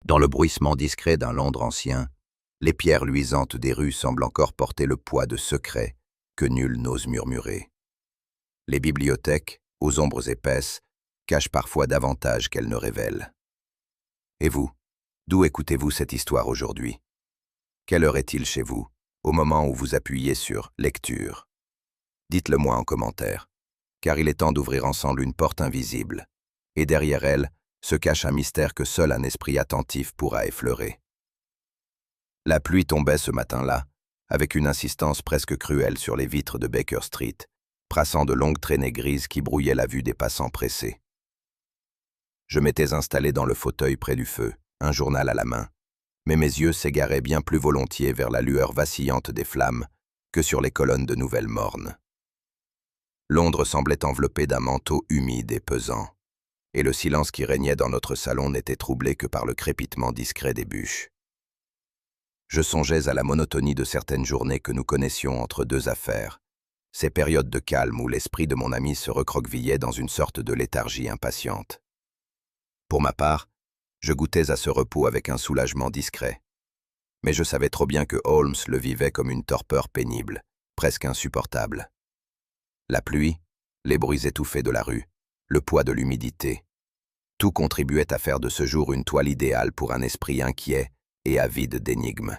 Dans le bruissement discret d'un Londres ancien, les pierres luisantes des rues semblent encore porter le poids de secrets que nul n'ose murmurer. Les bibliothèques, aux ombres épaisses, cachent parfois davantage qu'elles ne révèlent. Et vous, d'où écoutez-vous cette histoire aujourd'hui? Quelle heure est-il chez vous, au moment où vous appuyez sur « Lecture » ? Dites-le moi en commentaire, car il est temps d'ouvrir ensemble une porte invisible, et derrière elle se cache un mystère que seul un esprit attentif pourra effleurer. La pluie tombait ce matin-là, avec une insistance presque cruelle sur les vitres de Baker Street, brassant de longues traînées grises qui brouillaient la vue des passants pressés. Je m'étais installé dans le fauteuil près du feu, un journal à la main, mais mes yeux s'égaraient bien plus volontiers vers la lueur vacillante des flammes que sur les colonnes de nouvelles mornes. Londres semblait enveloppée d'un manteau humide et pesant, et le silence qui régnait dans notre salon n'était troublé que par le crépitement discret des bûches. Je songeais à la monotonie de certaines journées que nous connaissions entre deux affaires, ces périodes de calme où l'esprit de mon ami se recroquevillait dans une sorte de léthargie impatiente. Pour ma part, je goûtais à ce repos avec un soulagement discret. Mais je savais trop bien que Holmes le vivait comme une torpeur pénible, presque insupportable. La pluie, les bruits étouffés de la rue, le poids de l'humidité, tout contribuait à faire de ce jour une toile idéale pour un esprit inquiet et avide d'énigmes.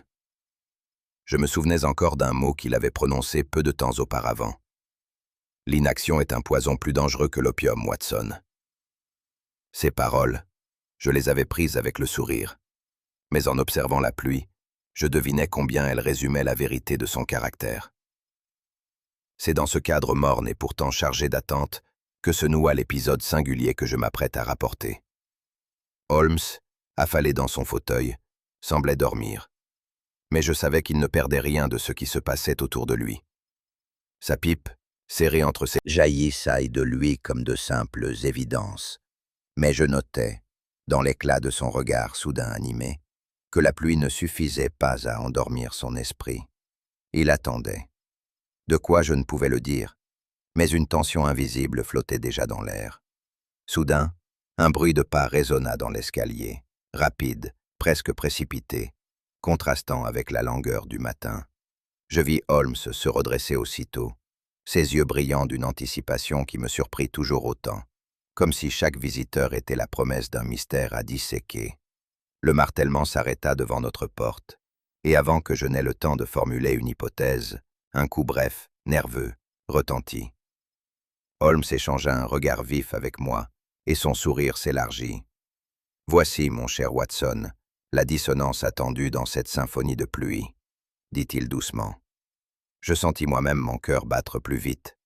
Je me souvenais encore d'un mot qu'il avait prononcé peu de temps auparavant. « L'inaction est un poison plus dangereux que l'opium, Watson. » Ces paroles, je les avais prises avec le sourire, mais en observant la pluie, je devinais combien elle résumait la vérité de son caractère. C'est dans ce cadre morne et pourtant chargé d'attente que se noua l'épisode singulier que je m'apprête à rapporter. Holmes, affalé dans son fauteuil, semblait dormir, mais je savais qu'il ne perdait rien de ce qui se passait autour de lui. Sa pipe, serrée entre ses jaillissaient de lui comme de simples évidences, mais je notais, dans l'éclat de son regard soudain animé, que la pluie ne suffisait pas à endormir son esprit. Il attendait. De quoi je ne pouvais le dire, mais une tension invisible flottait déjà dans l'air. Soudain, un bruit de pas résonna dans l'escalier, rapide, presque précipité, contrastant avec la langueur du matin. Je vis Holmes se redresser aussitôt, ses yeux brillants d'une anticipation qui me surprit toujours autant, comme si chaque visiteur était la promesse d'un mystère à disséquer. Le martèlement s'arrêta devant notre porte, et avant que je n'aie le temps de formuler une hypothèse, un coup bref, nerveux, retentit. Holmes échangea un regard vif avec moi, et son sourire s'élargit. « Voici, mon cher Watson, la dissonance attendue dans cette symphonie de pluie, » dit-il doucement. Je sentis moi-même mon cœur battre plus vite.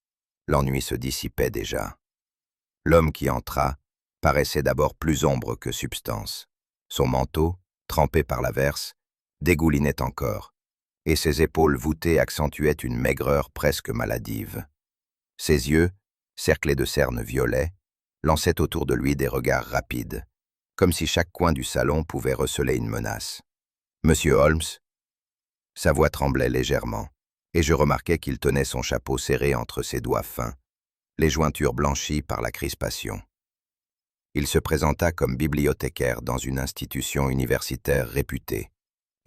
L'ennui se dissipait déjà. L'homme qui entra paraissait d'abord plus ombre que substance. Son manteau, trempé par l'averse, dégoulinait encore, et ses épaules voûtées accentuaient une maigreur presque maladive. Ses yeux, cerclés de cernes violets, lançaient autour de lui des regards rapides, comme si chaque coin du salon pouvait receler une menace. « Monsieur Holmes ?» Sa voix tremblait légèrement, et je remarquai qu'il tenait son chapeau serré entre ses doigts fins, les jointures blanchies par la crispation. Il se présenta comme bibliothécaire dans une institution universitaire réputée,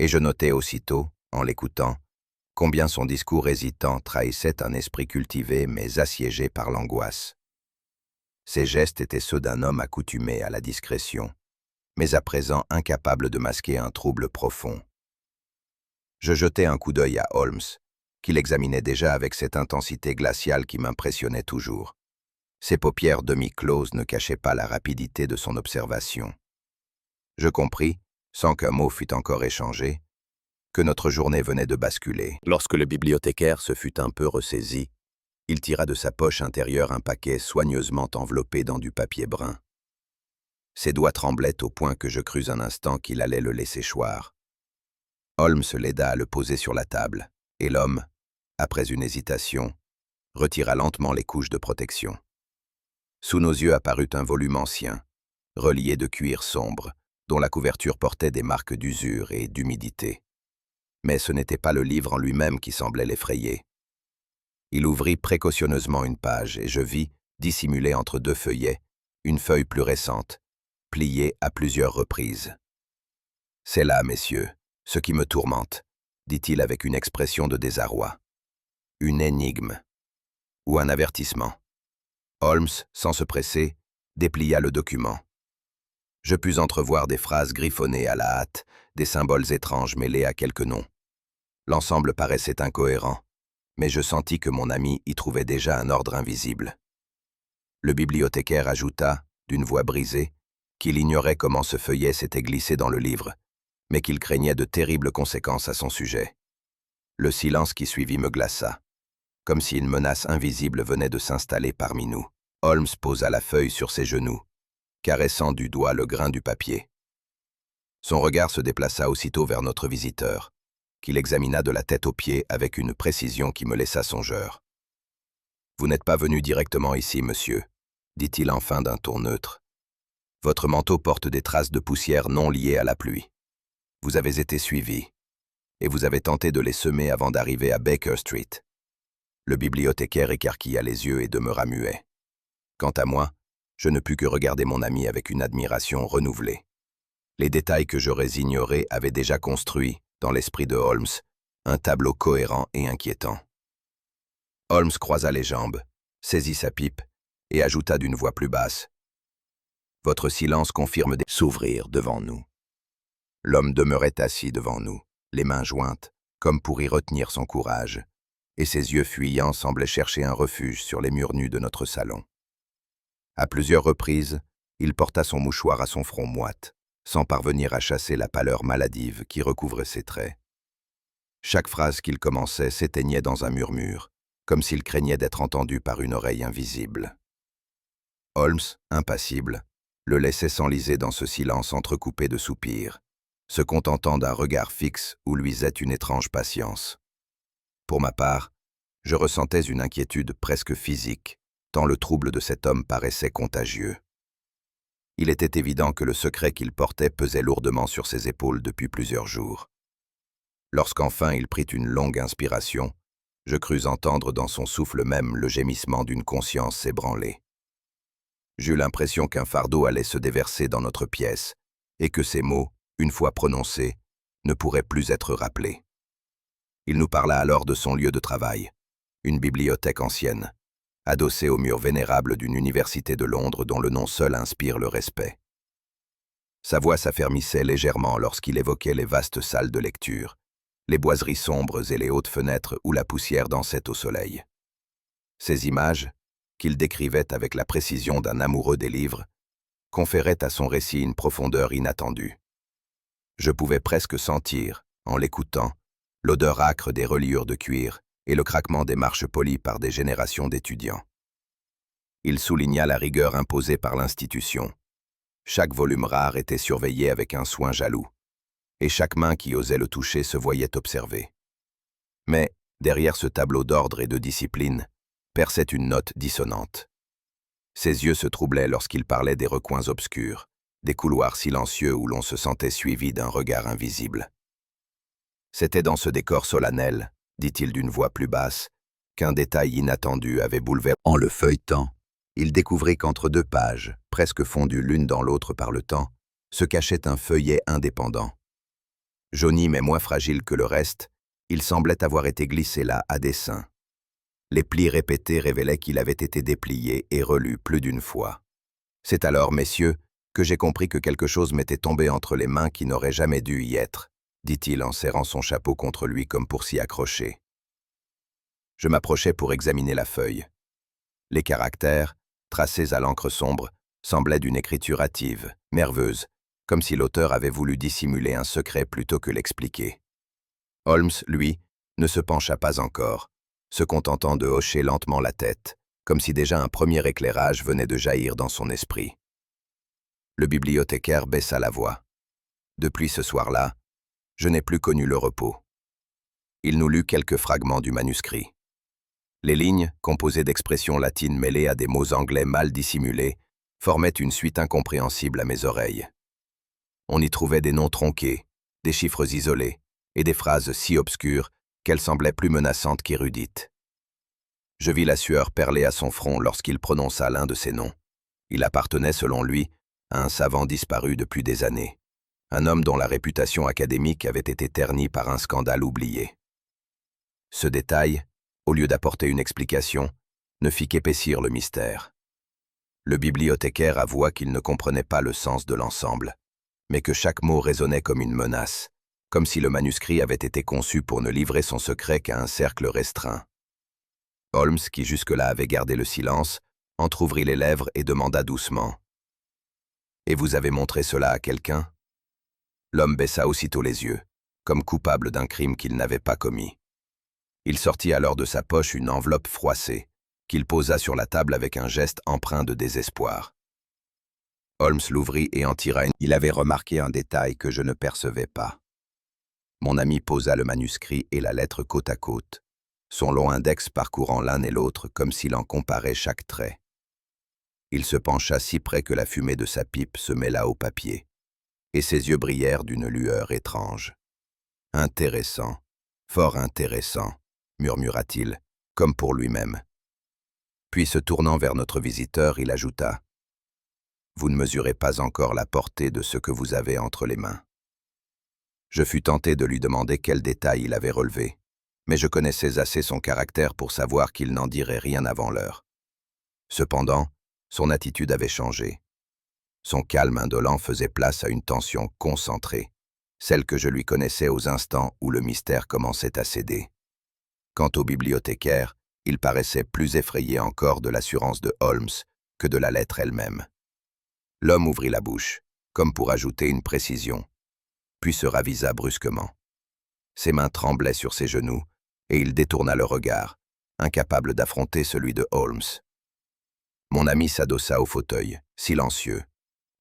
et je notai aussitôt, en l'écoutant, combien son discours hésitant trahissait un esprit cultivé mais assiégé par l'angoisse. Ses gestes étaient ceux d'un homme accoutumé à la discrétion, mais à présent incapable de masquer un trouble profond. Je jetai un coup d'œil à Holmes, qui l'examinait déjà avec cette intensité glaciale qui m'impressionnait toujours. Ses paupières demi-closes ne cachaient pas la rapidité de son observation. Je compris, sans qu'un mot fût encore échangé, que notre journée venait de basculer. Lorsque le bibliothécaire se fut un peu ressaisi, il tira de sa poche intérieure un paquet soigneusement enveloppé dans du papier brun. Ses doigts tremblaient au point que je crus un instant qu'il allait le laisser choir. Holmes l'aida à le poser sur la table, et l'homme, après une hésitation, retira lentement les couches de protection. Sous nos yeux apparut un volume ancien, relié de cuir sombre, dont la couverture portait des marques d'usure et d'humidité. Mais ce n'était pas le livre en lui-même qui semblait l'effrayer. Il ouvrit précautionneusement une page et je vis, dissimulée entre deux feuillets, une feuille plus récente, pliée à plusieurs reprises. C'est là, messieurs, ce qui me tourmente, dit-il avec une expression de désarroi. Une énigme. Ou un avertissement. Holmes, sans se presser, déplia le document. Je pus entrevoir des phrases griffonnées à la hâte, des symboles étranges mêlés à quelques noms. L'ensemble paraissait incohérent, mais je sentis que mon ami y trouvait déjà un ordre invisible. Le bibliothécaire ajouta, d'une voix brisée, qu'il ignorait comment ce feuillet s'était glissé dans le livre, mais qu'il craignait de terribles conséquences à son sujet. Le silence qui suivit me glaça, comme si une menace invisible venait de s'installer parmi nous. Holmes posa la feuille sur ses genoux, caressant du doigt le grain du papier. Son regard se déplaça aussitôt vers notre visiteur, qu'il examina de la tête aux pieds avec une précision qui me laissa songeur. « Vous n'êtes pas venu directement ici, monsieur, » dit-il enfin d'un ton neutre. « Votre manteau porte des traces de poussière non liées à la pluie. Vous avez été suivi, et vous avez tenté de les semer avant d'arriver à Baker Street. » Le bibliothécaire écarquilla les yeux et demeura muet. Quant à moi, je ne pus que regarder mon ami avec une admiration renouvelée. Les détails que j'aurais ignorés avaient déjà construit, dans l'esprit de Holmes, un tableau cohérent et inquiétant. Holmes croisa les jambes, saisit sa pipe et ajouta d'une voix plus basse. « Votre silence confirme des s'ouvrir devant nous. » L'homme demeurait assis devant nous, les mains jointes, comme pour y retenir son courage, et ses yeux fuyants semblaient chercher un refuge sur les murs nus de notre salon. À plusieurs reprises, il porta son mouchoir à son front moite, sans parvenir à chasser la pâleur maladive qui recouvrait ses traits. Chaque phrase qu'il commençait s'éteignait dans un murmure, comme s'il craignait d'être entendu par une oreille invisible. Holmes, impassible, le laissait s'enliser dans ce silence entrecoupé de soupirs, se contentant d'un regard fixe où luisait une étrange patience. Pour ma part, je ressentais une inquiétude presque physique, tant le trouble de cet homme paraissait contagieux. Il était évident que le secret qu'il portait pesait lourdement sur ses épaules depuis plusieurs jours. Lorsqu'enfin il prit une longue inspiration, je crus entendre dans son souffle même le gémissement d'une conscience ébranlée. J'eus l'impression qu'un fardeau allait se déverser dans notre pièce, et que ces mots, une fois prononcés, ne pourraient plus être rappelés. Il nous parla alors de son lieu de travail, une bibliothèque ancienne, adossée au mur vénérable d'une université de Londres dont le nom seul inspire le respect. Sa voix s'affermissait légèrement lorsqu'il évoquait les vastes salles de lecture, les boiseries sombres et les hautes fenêtres où la poussière dansait au soleil. Ces images, qu'il décrivait avec la précision d'un amoureux des livres, conféraient à son récit une profondeur inattendue. Je pouvais presque sentir, en l'écoutant, l'odeur âcre des reliures de cuir et le craquement des marches polies par des générations d'étudiants. Il souligna la rigueur imposée par l'institution. Chaque volume rare était surveillé avec un soin jaloux, et chaque main qui osait le toucher se voyait observée. Mais, derrière ce tableau d'ordre et de discipline, perçait une note dissonante. Ses yeux se troublaient lorsqu'il parlait des recoins obscurs, des couloirs silencieux où l'on se sentait suivi d'un regard invisible. C'était dans ce décor solennel, dit-il d'une voix plus basse, qu'un détail inattendu avait bouleversé. En le feuilletant, il découvrit qu'entre deux pages, presque fondues l'une dans l'autre par le temps, se cachait un feuillet indépendant. Jauni mais moins fragile que le reste, il semblait avoir été glissé là à dessein. Les plis répétés révélaient qu'il avait été déplié et relu plus d'une fois. C'est alors, messieurs, que j'ai compris que quelque chose m'était tombé entre les mains qui n'aurait jamais dû y être, dit-il en serrant son chapeau contre lui comme pour s'y accrocher. Je m'approchai pour examiner la feuille. Les caractères, tracés à l'encre sombre, semblaient d'une écriture hâtive, nerveuse, comme si l'auteur avait voulu dissimuler un secret plutôt que l'expliquer. Holmes, lui, ne se pencha pas encore, se contentant de hocher lentement la tête, comme si déjà un premier éclairage venait de jaillir dans son esprit. Le bibliothécaire baissa la voix. Depuis ce soir-là, je n'ai plus connu le repos. Il nous lut quelques fragments du manuscrit. Les lignes, composées d'expressions latines mêlées à des mots anglais mal dissimulés, formaient une suite incompréhensible à mes oreilles. On y trouvait des noms tronqués, des chiffres isolés, et des phrases si obscures qu'elles semblaient plus menaçantes qu'érudites. Je vis la sueur perler à son front lorsqu'il prononça l'un de ces noms. Il appartenait, selon lui, à un savant disparu depuis des années, un homme dont la réputation académique avait été ternie par un scandale oublié. Ce détail, au lieu d'apporter une explication, ne fit qu'épaissir le mystère. Le bibliothécaire avoua qu'il ne comprenait pas le sens de l'ensemble, mais que chaque mot résonnait comme une menace, comme si le manuscrit avait été conçu pour ne livrer son secret qu'à un cercle restreint. Holmes, qui jusque-là avait gardé le silence, entr'ouvrit les lèvres et demanda doucement. « Et vous avez montré cela à quelqu'un » L'homme baissa aussitôt les yeux, comme coupable d'un crime qu'il n'avait pas commis. Il sortit alors de sa poche une enveloppe froissée, qu'il posa sur la table avec un geste empreint de désespoir. Holmes l'ouvrit et en tira une. Il avait remarqué un détail que je ne percevais pas. Mon ami posa le manuscrit et la lettre côte à côte, son long index parcourant l'un et l'autre comme s'il en comparait chaque trait. Il se pencha si près que la fumée de sa pipe se mêla au papier, et ses yeux brillèrent d'une lueur étrange. « Intéressant, fort intéressant », murmura-t-il, comme pour lui-même. Puis se tournant vers notre visiteur, il ajouta « Vous ne mesurez pas encore la portée de ce que vous avez entre les mains. » Je fus tenté de lui demander quel détail il avait relevé, mais je connaissais assez son caractère pour savoir qu'il n'en dirait rien avant l'heure. Cependant, son attitude avait changé. Son calme indolent faisait place à une tension concentrée, celle que je lui connaissais aux instants où le mystère commençait à céder. Quant au bibliothécaire, il paraissait plus effrayé encore de l'assurance de Holmes que de la lettre elle-même. L'homme ouvrit la bouche, comme pour ajouter une précision, puis se ravisa brusquement. Ses mains tremblaient sur ses genoux, et il détourna le regard, incapable d'affronter celui de Holmes. Mon ami s'adossa au fauteuil, silencieux,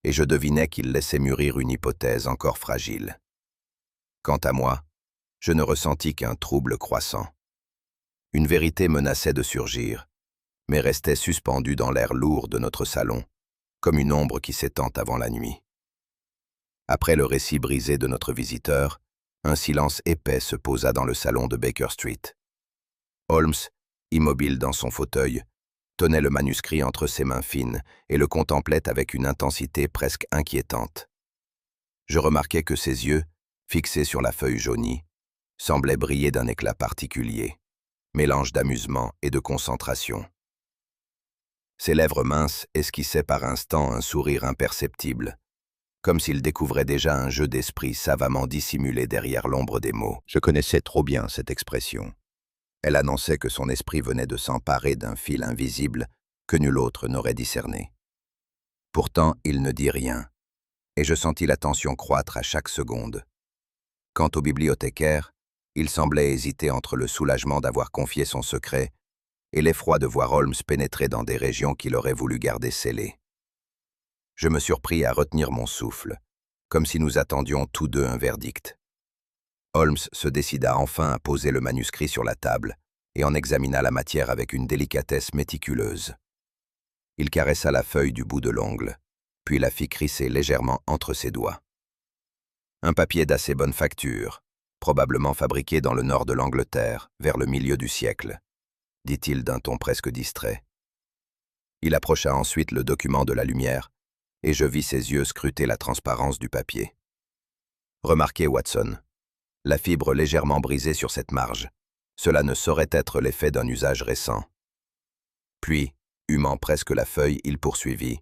et je devinais qu'il laissait mûrir une hypothèse encore fragile. Quant à moi, je ne ressentis qu'un trouble croissant. Une vérité menaçait de surgir, mais restait suspendue dans l'air lourd de notre salon, comme une ombre qui s'étend avant la nuit. Après le récit brisé de notre visiteur, un silence épais se posa dans le salon de Baker Street. Holmes, immobile dans son fauteuil, tenait le manuscrit entre ses mains fines et le contemplait avec une intensité presque inquiétante. Je remarquai que ses yeux, fixés sur la feuille jaunie, semblaient briller d'un éclat particulier, mélange d'amusement et de concentration. Ses lèvres minces esquissaient par instants un sourire imperceptible, comme s'il découvrait déjà un jeu d'esprit savamment dissimulé derrière l'ombre des mots. Je connaissais trop bien cette expression. Elle annonçait que son esprit venait de s'emparer d'un fil invisible que nul autre n'aurait discerné. Pourtant, il ne dit rien, et je sentis la tension croître à chaque seconde. Quant au bibliothécaire, il semblait hésiter entre le soulagement d'avoir confié son secret et l'effroi de voir Holmes pénétrer dans des régions qu'il aurait voulu garder scellées. Je me surpris à retenir mon souffle, comme si nous attendions tous deux un verdict. Holmes se décida enfin à poser le manuscrit sur la table et en examina la matière avec une délicatesse méticuleuse. Il caressa la feuille du bout de l'ongle, puis la fit crisser légèrement entre ses doigts. Un papier d'assez bonne facture, probablement fabriqué dans le nord de l'Angleterre, vers le milieu du siècle, dit-il d'un ton presque distrait. Il approcha ensuite le document de la lumière, et je vis ses yeux scruter la transparence du papier. Remarquez, Watson, la fibre légèrement brisée sur cette marge. Cela ne saurait être l'effet d'un usage récent. Puis, humant presque la feuille, il poursuivit.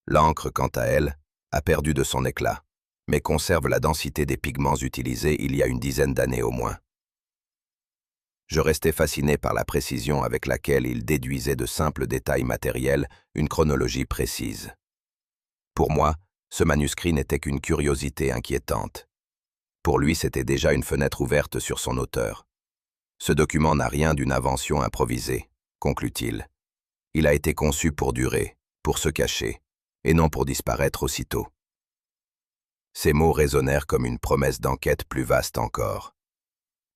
L'encre, quant à elle, a perdu de son éclat, mais conserve la densité des pigments utilisés il y a une dizaine d'années au moins. Je restais fasciné par la précision avec laquelle il déduisait de simples détails matériels une chronologie précise. Pour moi, ce manuscrit n'était qu'une curiosité inquiétante. Pour lui, c'était déjà une fenêtre ouverte sur son auteur. Ce document n'a rien d'une invention improvisée, conclut-il. Il a été conçu pour durer, pour se cacher, et non pour disparaître aussitôt. Ces mots résonnèrent comme une promesse d'enquête plus vaste encore.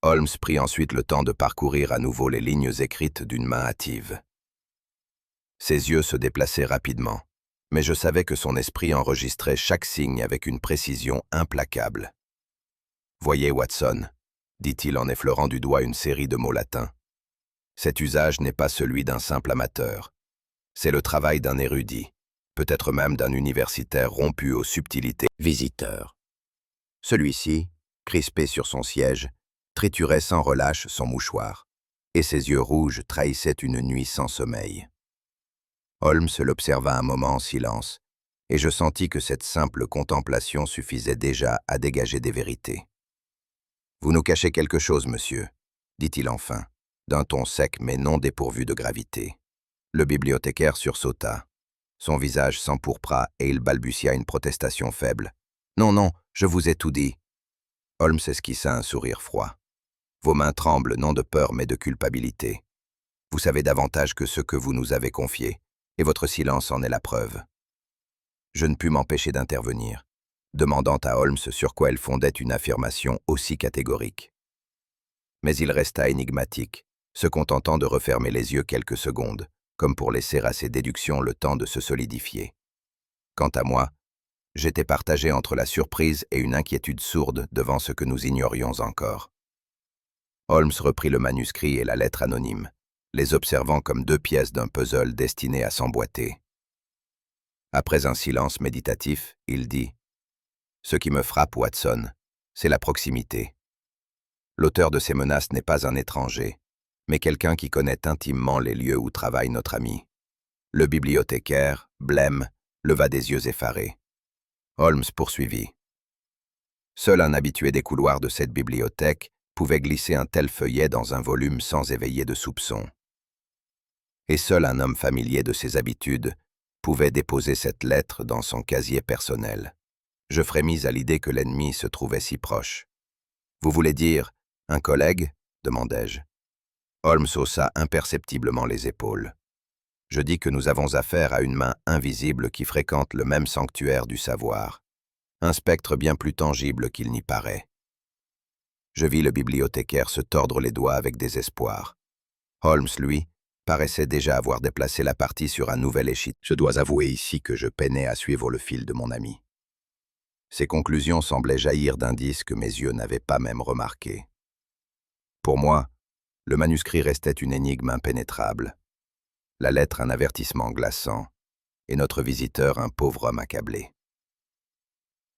Holmes prit ensuite le temps de parcourir à nouveau les lignes écrites d'une main hâtive. Ses yeux se déplaçaient rapidement, mais je savais que son esprit enregistrait chaque signe avec une précision implacable. « Voyez, Watson », dit-il en effleurant du doigt une série de mots latins. « Cet usage n'est pas celui d'un simple amateur. C'est le travail d'un érudit, peut-être même d'un universitaire rompu aux subtilités. Visiteur. Celui-ci, crispé sur son siège, triturait sans relâche son mouchoir, et ses yeux rouges trahissaient une nuit sans sommeil. Holmes l'observa un moment en silence, et je sentis que cette simple contemplation suffisait déjà à dégager des vérités. « Vous nous cachez quelque chose, monsieur, » dit-il enfin, d'un ton sec mais non dépourvu de gravité. Le bibliothécaire sursauta. Son visage s'empourpra et il balbutia une protestation faible. « Non, non, je vous ai tout dit. » Holmes esquissa un sourire froid. « Vos mains tremblent non de peur mais de culpabilité. Vous savez davantage que ce que vous nous avez confié, et votre silence en est la preuve. » Je ne pus m'empêcher d'intervenir, demandant à Holmes sur quoi elle fondait une affirmation aussi catégorique. Mais il resta énigmatique, se contentant de refermer les yeux quelques secondes, comme pour laisser à ses déductions le temps de se solidifier. Quant à moi, j'étais partagé entre la surprise et une inquiétude sourde devant ce que nous ignorions encore. Holmes reprit le manuscrit et la lettre anonyme, les observant comme deux pièces d'un puzzle destiné à s'emboîter. Après un silence méditatif, il dit « Ce qui me frappe, Watson, c'est la proximité. L'auteur de ces menaces n'est pas un étranger, mais quelqu'un qui connaît intimement les lieux où travaille notre ami. » Le bibliothécaire, blême, leva des yeux effarés. Holmes poursuivit. « Seul un habitué des couloirs de cette bibliothèque pouvait glisser un tel feuillet dans un volume sans éveiller de soupçon. Et seul un homme familier de ses habitudes pouvait déposer cette lettre dans son casier personnel. Je frémis à l'idée que l'ennemi se trouvait si proche. « Vous voulez dire un collègue ?» demandai-je. Holmes haussa imperceptiblement les épaules. « Je dis que nous avons affaire à une main invisible qui fréquente le même sanctuaire du savoir, un spectre bien plus tangible qu'il n'y paraît. » Je vis le bibliothécaire se tordre les doigts avec désespoir. Holmes, lui, paraissait déjà avoir déplacé la partie sur un nouvel échiquier. Je dois avouer ici que je peinais à suivre le fil de mon ami. Ses conclusions semblaient jaillir d'indices que mes yeux n'avaient pas même remarqués. Pour moi, le manuscrit restait une énigme impénétrable, la lettre un avertissement glaçant, et notre visiteur un pauvre homme accablé.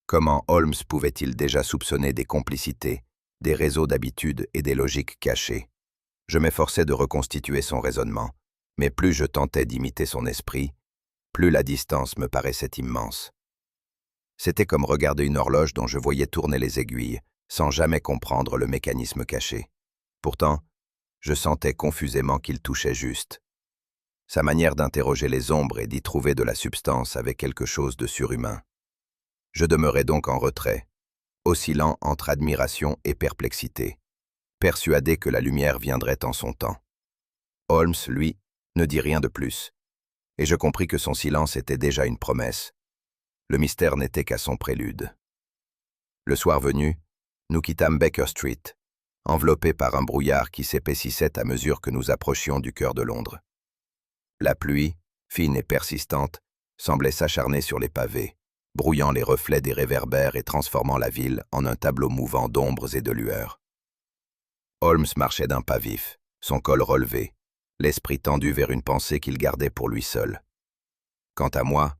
Comment Holmes pouvait-il déjà soupçonner des complicités, des réseaux d'habitudes et des logiques cachées? Je m'efforçais de reconstituer son raisonnement, mais plus je tentais d'imiter son esprit, plus la distance me paraissait immense. C'était comme regarder une horloge dont je voyais tourner les aiguilles, sans jamais comprendre le mécanisme caché. Pourtant, je sentais confusément qu'il touchait juste. Sa manière d'interroger les ombres et d'y trouver de la substance avait quelque chose de surhumain. Je demeurais donc en retrait, oscillant entre admiration et perplexité, persuadé que la lumière viendrait en son temps. Holmes, lui, ne dit rien de plus, et je compris que son silence était déjà une promesse. Le mystère n'était qu'à son prélude. Le soir venu, nous quittâmes Baker Street, enveloppés par un brouillard qui s'épaississait à mesure que nous approchions du cœur de Londres. La pluie, fine et persistante, semblait s'acharner sur les pavés, brouillant les reflets des réverbères et transformant la ville en un tableau mouvant d'ombres et de lueurs. Holmes marchait d'un pas vif, son col relevé, l'esprit tendu vers une pensée qu'il gardait pour lui seul. Quant à moi,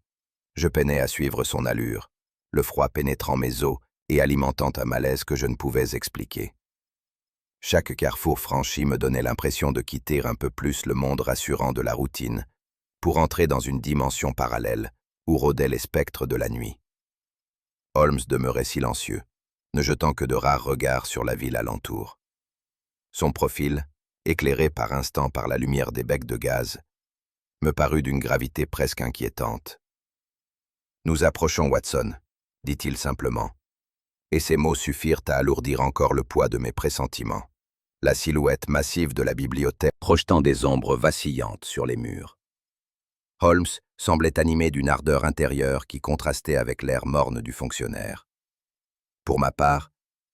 je peinais à suivre son allure, le froid pénétrant mes os et alimentant un malaise que je ne pouvais expliquer. Chaque carrefour franchi me donnait l'impression de quitter un peu plus le monde rassurant de la routine pour entrer dans une dimension parallèle où rôdaient les spectres de la nuit. Holmes demeurait silencieux, ne jetant que de rares regards sur la ville alentour. Son profil, éclairé par instants par la lumière des becs de gaz, me parut d'une gravité presque inquiétante. « Nous approchons, Watson, » dit-il simplement, et ces mots suffirent à alourdir encore le poids de mes pressentiments. La silhouette massive de la bibliothèque projetant des ombres vacillantes sur les murs. Holmes semblait animé d'une ardeur intérieure qui contrastait avec l'air morne du fonctionnaire. Pour ma part,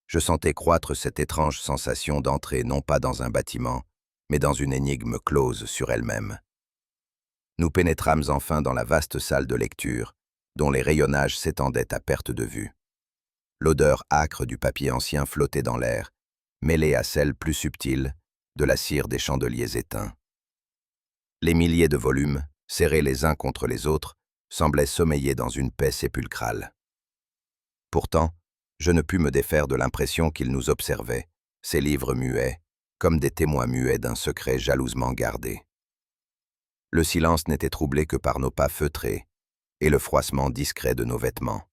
je sentais croître cette étrange sensation d'entrer non pas dans un bâtiment, mais dans une énigme close sur elle-même. Nous pénétrâmes enfin dans la vaste salle de lecture, dont les rayonnages s'étendaient à perte de vue. L'odeur âcre du papier ancien flottait dans l'air, mêlée à celle plus subtile de la cire des chandeliers éteints. Les milliers de volumes, serrés les uns contre les autres, semblaient sommeiller dans une paix sépulcrale. Pourtant, Je ne pus me défaire de l'impression qu'il nous observait, ses livres muets, comme des témoins muets d'un secret jalousement gardé. Le silence n'était troublé que par nos pas feutrés et le froissement discret de nos vêtements.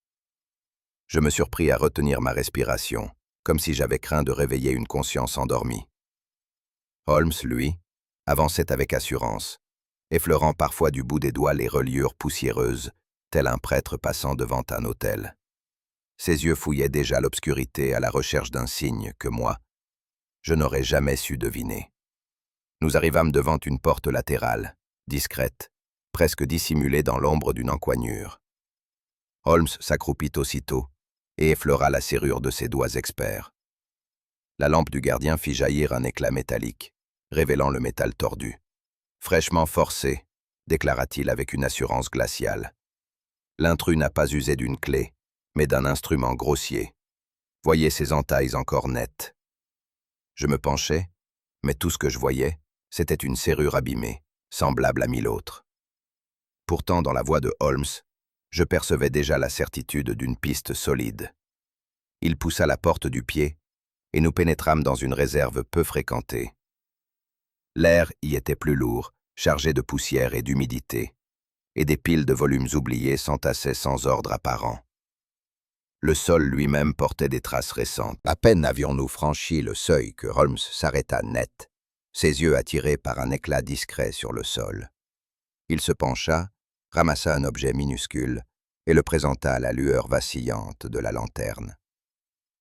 Je me surpris à retenir ma respiration, comme si j'avais craint de réveiller une conscience endormie. Holmes, lui, avançait avec assurance, effleurant parfois du bout des doigts les reliures poussiéreuses, tel un prêtre passant devant un autel. Ses yeux fouillaient déjà l'obscurité à la recherche d'un signe que moi, je n'aurais jamais su deviner. Nous arrivâmes devant une porte latérale, discrète, presque dissimulée dans l'ombre d'une encoignure. Holmes s'accroupit aussitôt et effleura la serrure de ses doigts experts. La lampe du gardien fit jaillir un éclat métallique, révélant le métal tordu. « Fraîchement forcé », déclara-t-il avec une assurance glaciale. « L'intrus n'a pas usé d'une clé, mais d'un instrument grossier. Voyez ces entailles encore nettes. » Je me penchai, mais tout ce que je voyais, c'était une serrure abîmée, semblable à mille autres. Pourtant, dans la voix de Holmes, je percevais déjà la certitude d'une piste solide. Il poussa la porte du pied, et nous pénétrâmes dans une réserve peu fréquentée. L'air y était plus lourd, chargé de poussière et d'humidité, et des piles de volumes oubliés s'entassaient sans ordre apparent. Le sol lui-même portait des traces récentes. À peine avions-nous franchi le seuil que Holmes s'arrêta net, ses yeux attirés par un éclat discret sur le sol. Il se pencha, ramassa un objet minuscule et le présenta à la lueur vacillante de la lanterne.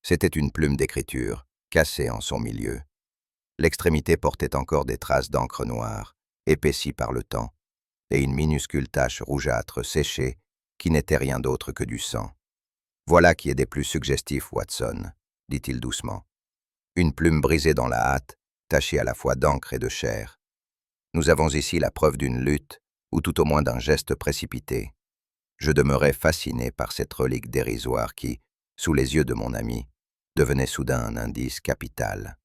C'était une plume d'écriture, cassée en son milieu. L'extrémité portait encore des traces d'encre noire, épaissies par le temps, et une minuscule tache rougeâtre séchée qui n'était rien d'autre que du sang. « Voilà qui est des plus suggestifs, Watson, » dit-il doucement. « Une plume brisée dans la hâte, tachée à la fois d'encre et de chair. Nous avons ici la preuve d'une lutte, ou tout au moins d'un geste précipité. » Je demeurais fasciné par cette relique dérisoire qui, sous les yeux de mon ami, devenait soudain un indice capital.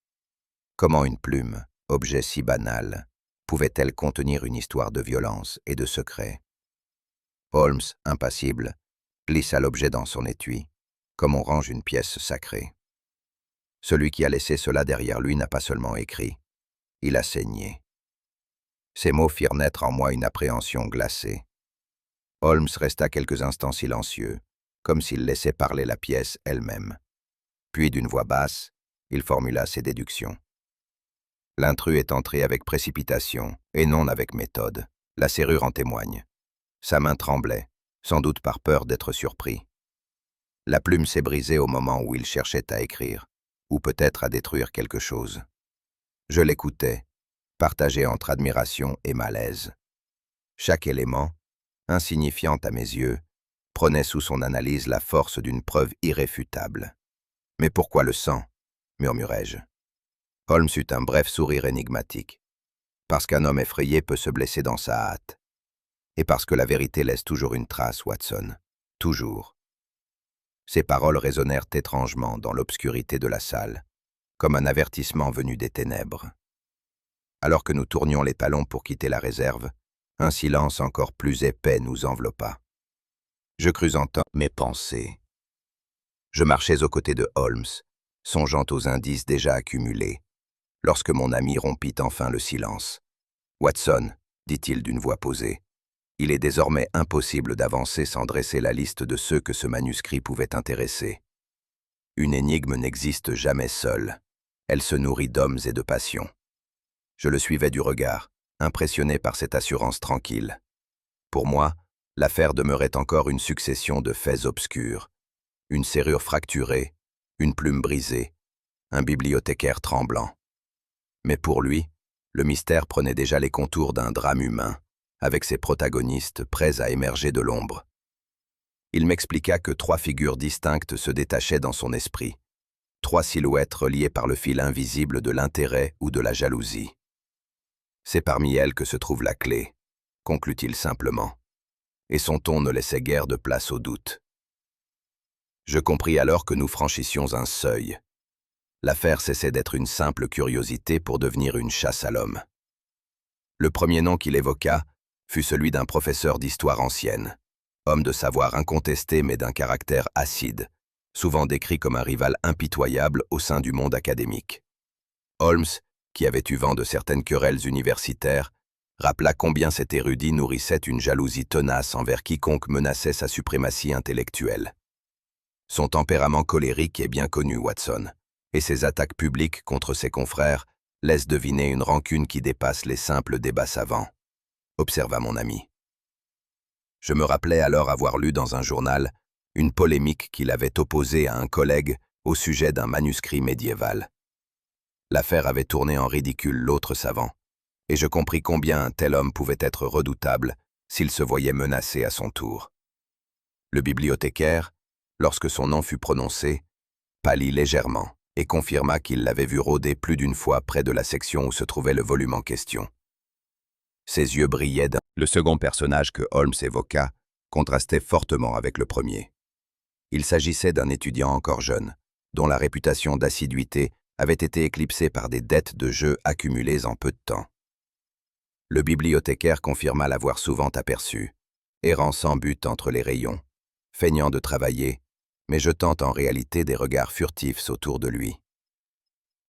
Comment une plume, objet si banal, pouvait-elle contenir une histoire de violence et de secret? Holmes, impassible, glissa l'objet dans son étui, comme on range une pièce sacrée. Celui qui a laissé cela derrière lui n'a pas seulement écrit, il a saigné. Ces mots firent naître en moi une appréhension glacée. Holmes resta quelques instants silencieux, comme s'il laissait parler la pièce elle-même. Puis, d'une voix basse, il formula ses déductions. L'intrus est entré avec précipitation, et non avec méthode. La serrure en témoigne. Sa main tremblait, sans doute par peur d'être surpris. La plume s'est brisée au moment où il cherchait à écrire, ou peut-être à détruire quelque chose. Je l'écoutais, partagé entre admiration et malaise. Chaque élément, insignifiant à mes yeux, prenait sous son analyse la force d'une preuve irréfutable. « Mais pourquoi le sang ?» murmurai-je. Holmes eut un bref sourire énigmatique. « Parce qu'un homme effrayé peut se blesser dans sa hâte. Et parce que la vérité laisse toujours une trace, Watson. Toujours. » Ces paroles résonnèrent étrangement dans l'obscurité de la salle, comme un avertissement venu des ténèbres. Alors que nous tournions les talons pour quitter la réserve, un silence encore plus épais nous enveloppa. Je crus entendre mes pensées. Je marchais aux côtés de Holmes, songeant aux indices déjà accumulés, lorsque mon ami rompit enfin le silence. « Watson, » dit-il d'une voix posée, « il est désormais impossible d'avancer sans dresser la liste de ceux que ce manuscrit pouvait intéresser. Une énigme n'existe jamais seule, elle se nourrit d'hommes et de passions. » Je le suivais du regard, impressionné par cette assurance tranquille. Pour moi, l'affaire demeurait encore une succession de faits obscurs. Une serrure fracturée, une plume brisée, un bibliothécaire tremblant. Mais pour lui, le mystère prenait déjà les contours d'un drame humain, avec ses protagonistes prêts à émerger de l'ombre. Il m'expliqua que 3 figures distinctes se détachaient dans son esprit, 3 silhouettes reliées par le fil invisible de l'intérêt ou de la jalousie. C'est parmi elles que se trouve la clé, conclut-il simplement, et son ton ne laissait guère de place au doute. Je compris alors que nous franchissions un seuil. L'affaire cessait d'être une simple curiosité pour devenir une chasse à l'homme. Le premier nom qu'il évoqua fut celui d'un professeur d'histoire ancienne, homme de savoir incontesté mais d'un caractère acide, souvent décrit comme un rival impitoyable au sein du monde académique. Holmes, qui avait eu vent de certaines querelles universitaires, rappela combien cet érudit nourrissait une jalousie tenace envers quiconque menaçait sa suprématie intellectuelle. Son tempérament colérique est bien connu, Watson, et ses attaques publiques contre ses confrères laissent deviner une rancune qui dépasse les simples débats savants, observa mon ami. Je me rappelais alors avoir lu dans un journal une polémique qu'il avait opposée à un collègue au sujet d'un manuscrit médiéval. L'affaire avait tourné en ridicule l'autre savant, et je compris combien un tel homme pouvait être redoutable s'il se voyait menacé à son tour. Le bibliothécaire, lorsque son nom fut prononcé, pâlit légèrement et confirma qu'il l'avait vu rôder plus d'une fois près de la section où se trouvait le volume en question. Ses yeux brillaient d'un... Le second personnage que Holmes évoqua contrastait fortement avec le premier. Il s'agissait d'un étudiant encore jeune, dont la réputation d'assiduité avait été éclipsée par des dettes de jeu accumulées en peu de temps. Le bibliothécaire confirma l'avoir souvent aperçu, errant sans but entre les rayons, feignant de travailler, mais jetant en réalité des regards furtifs autour de lui.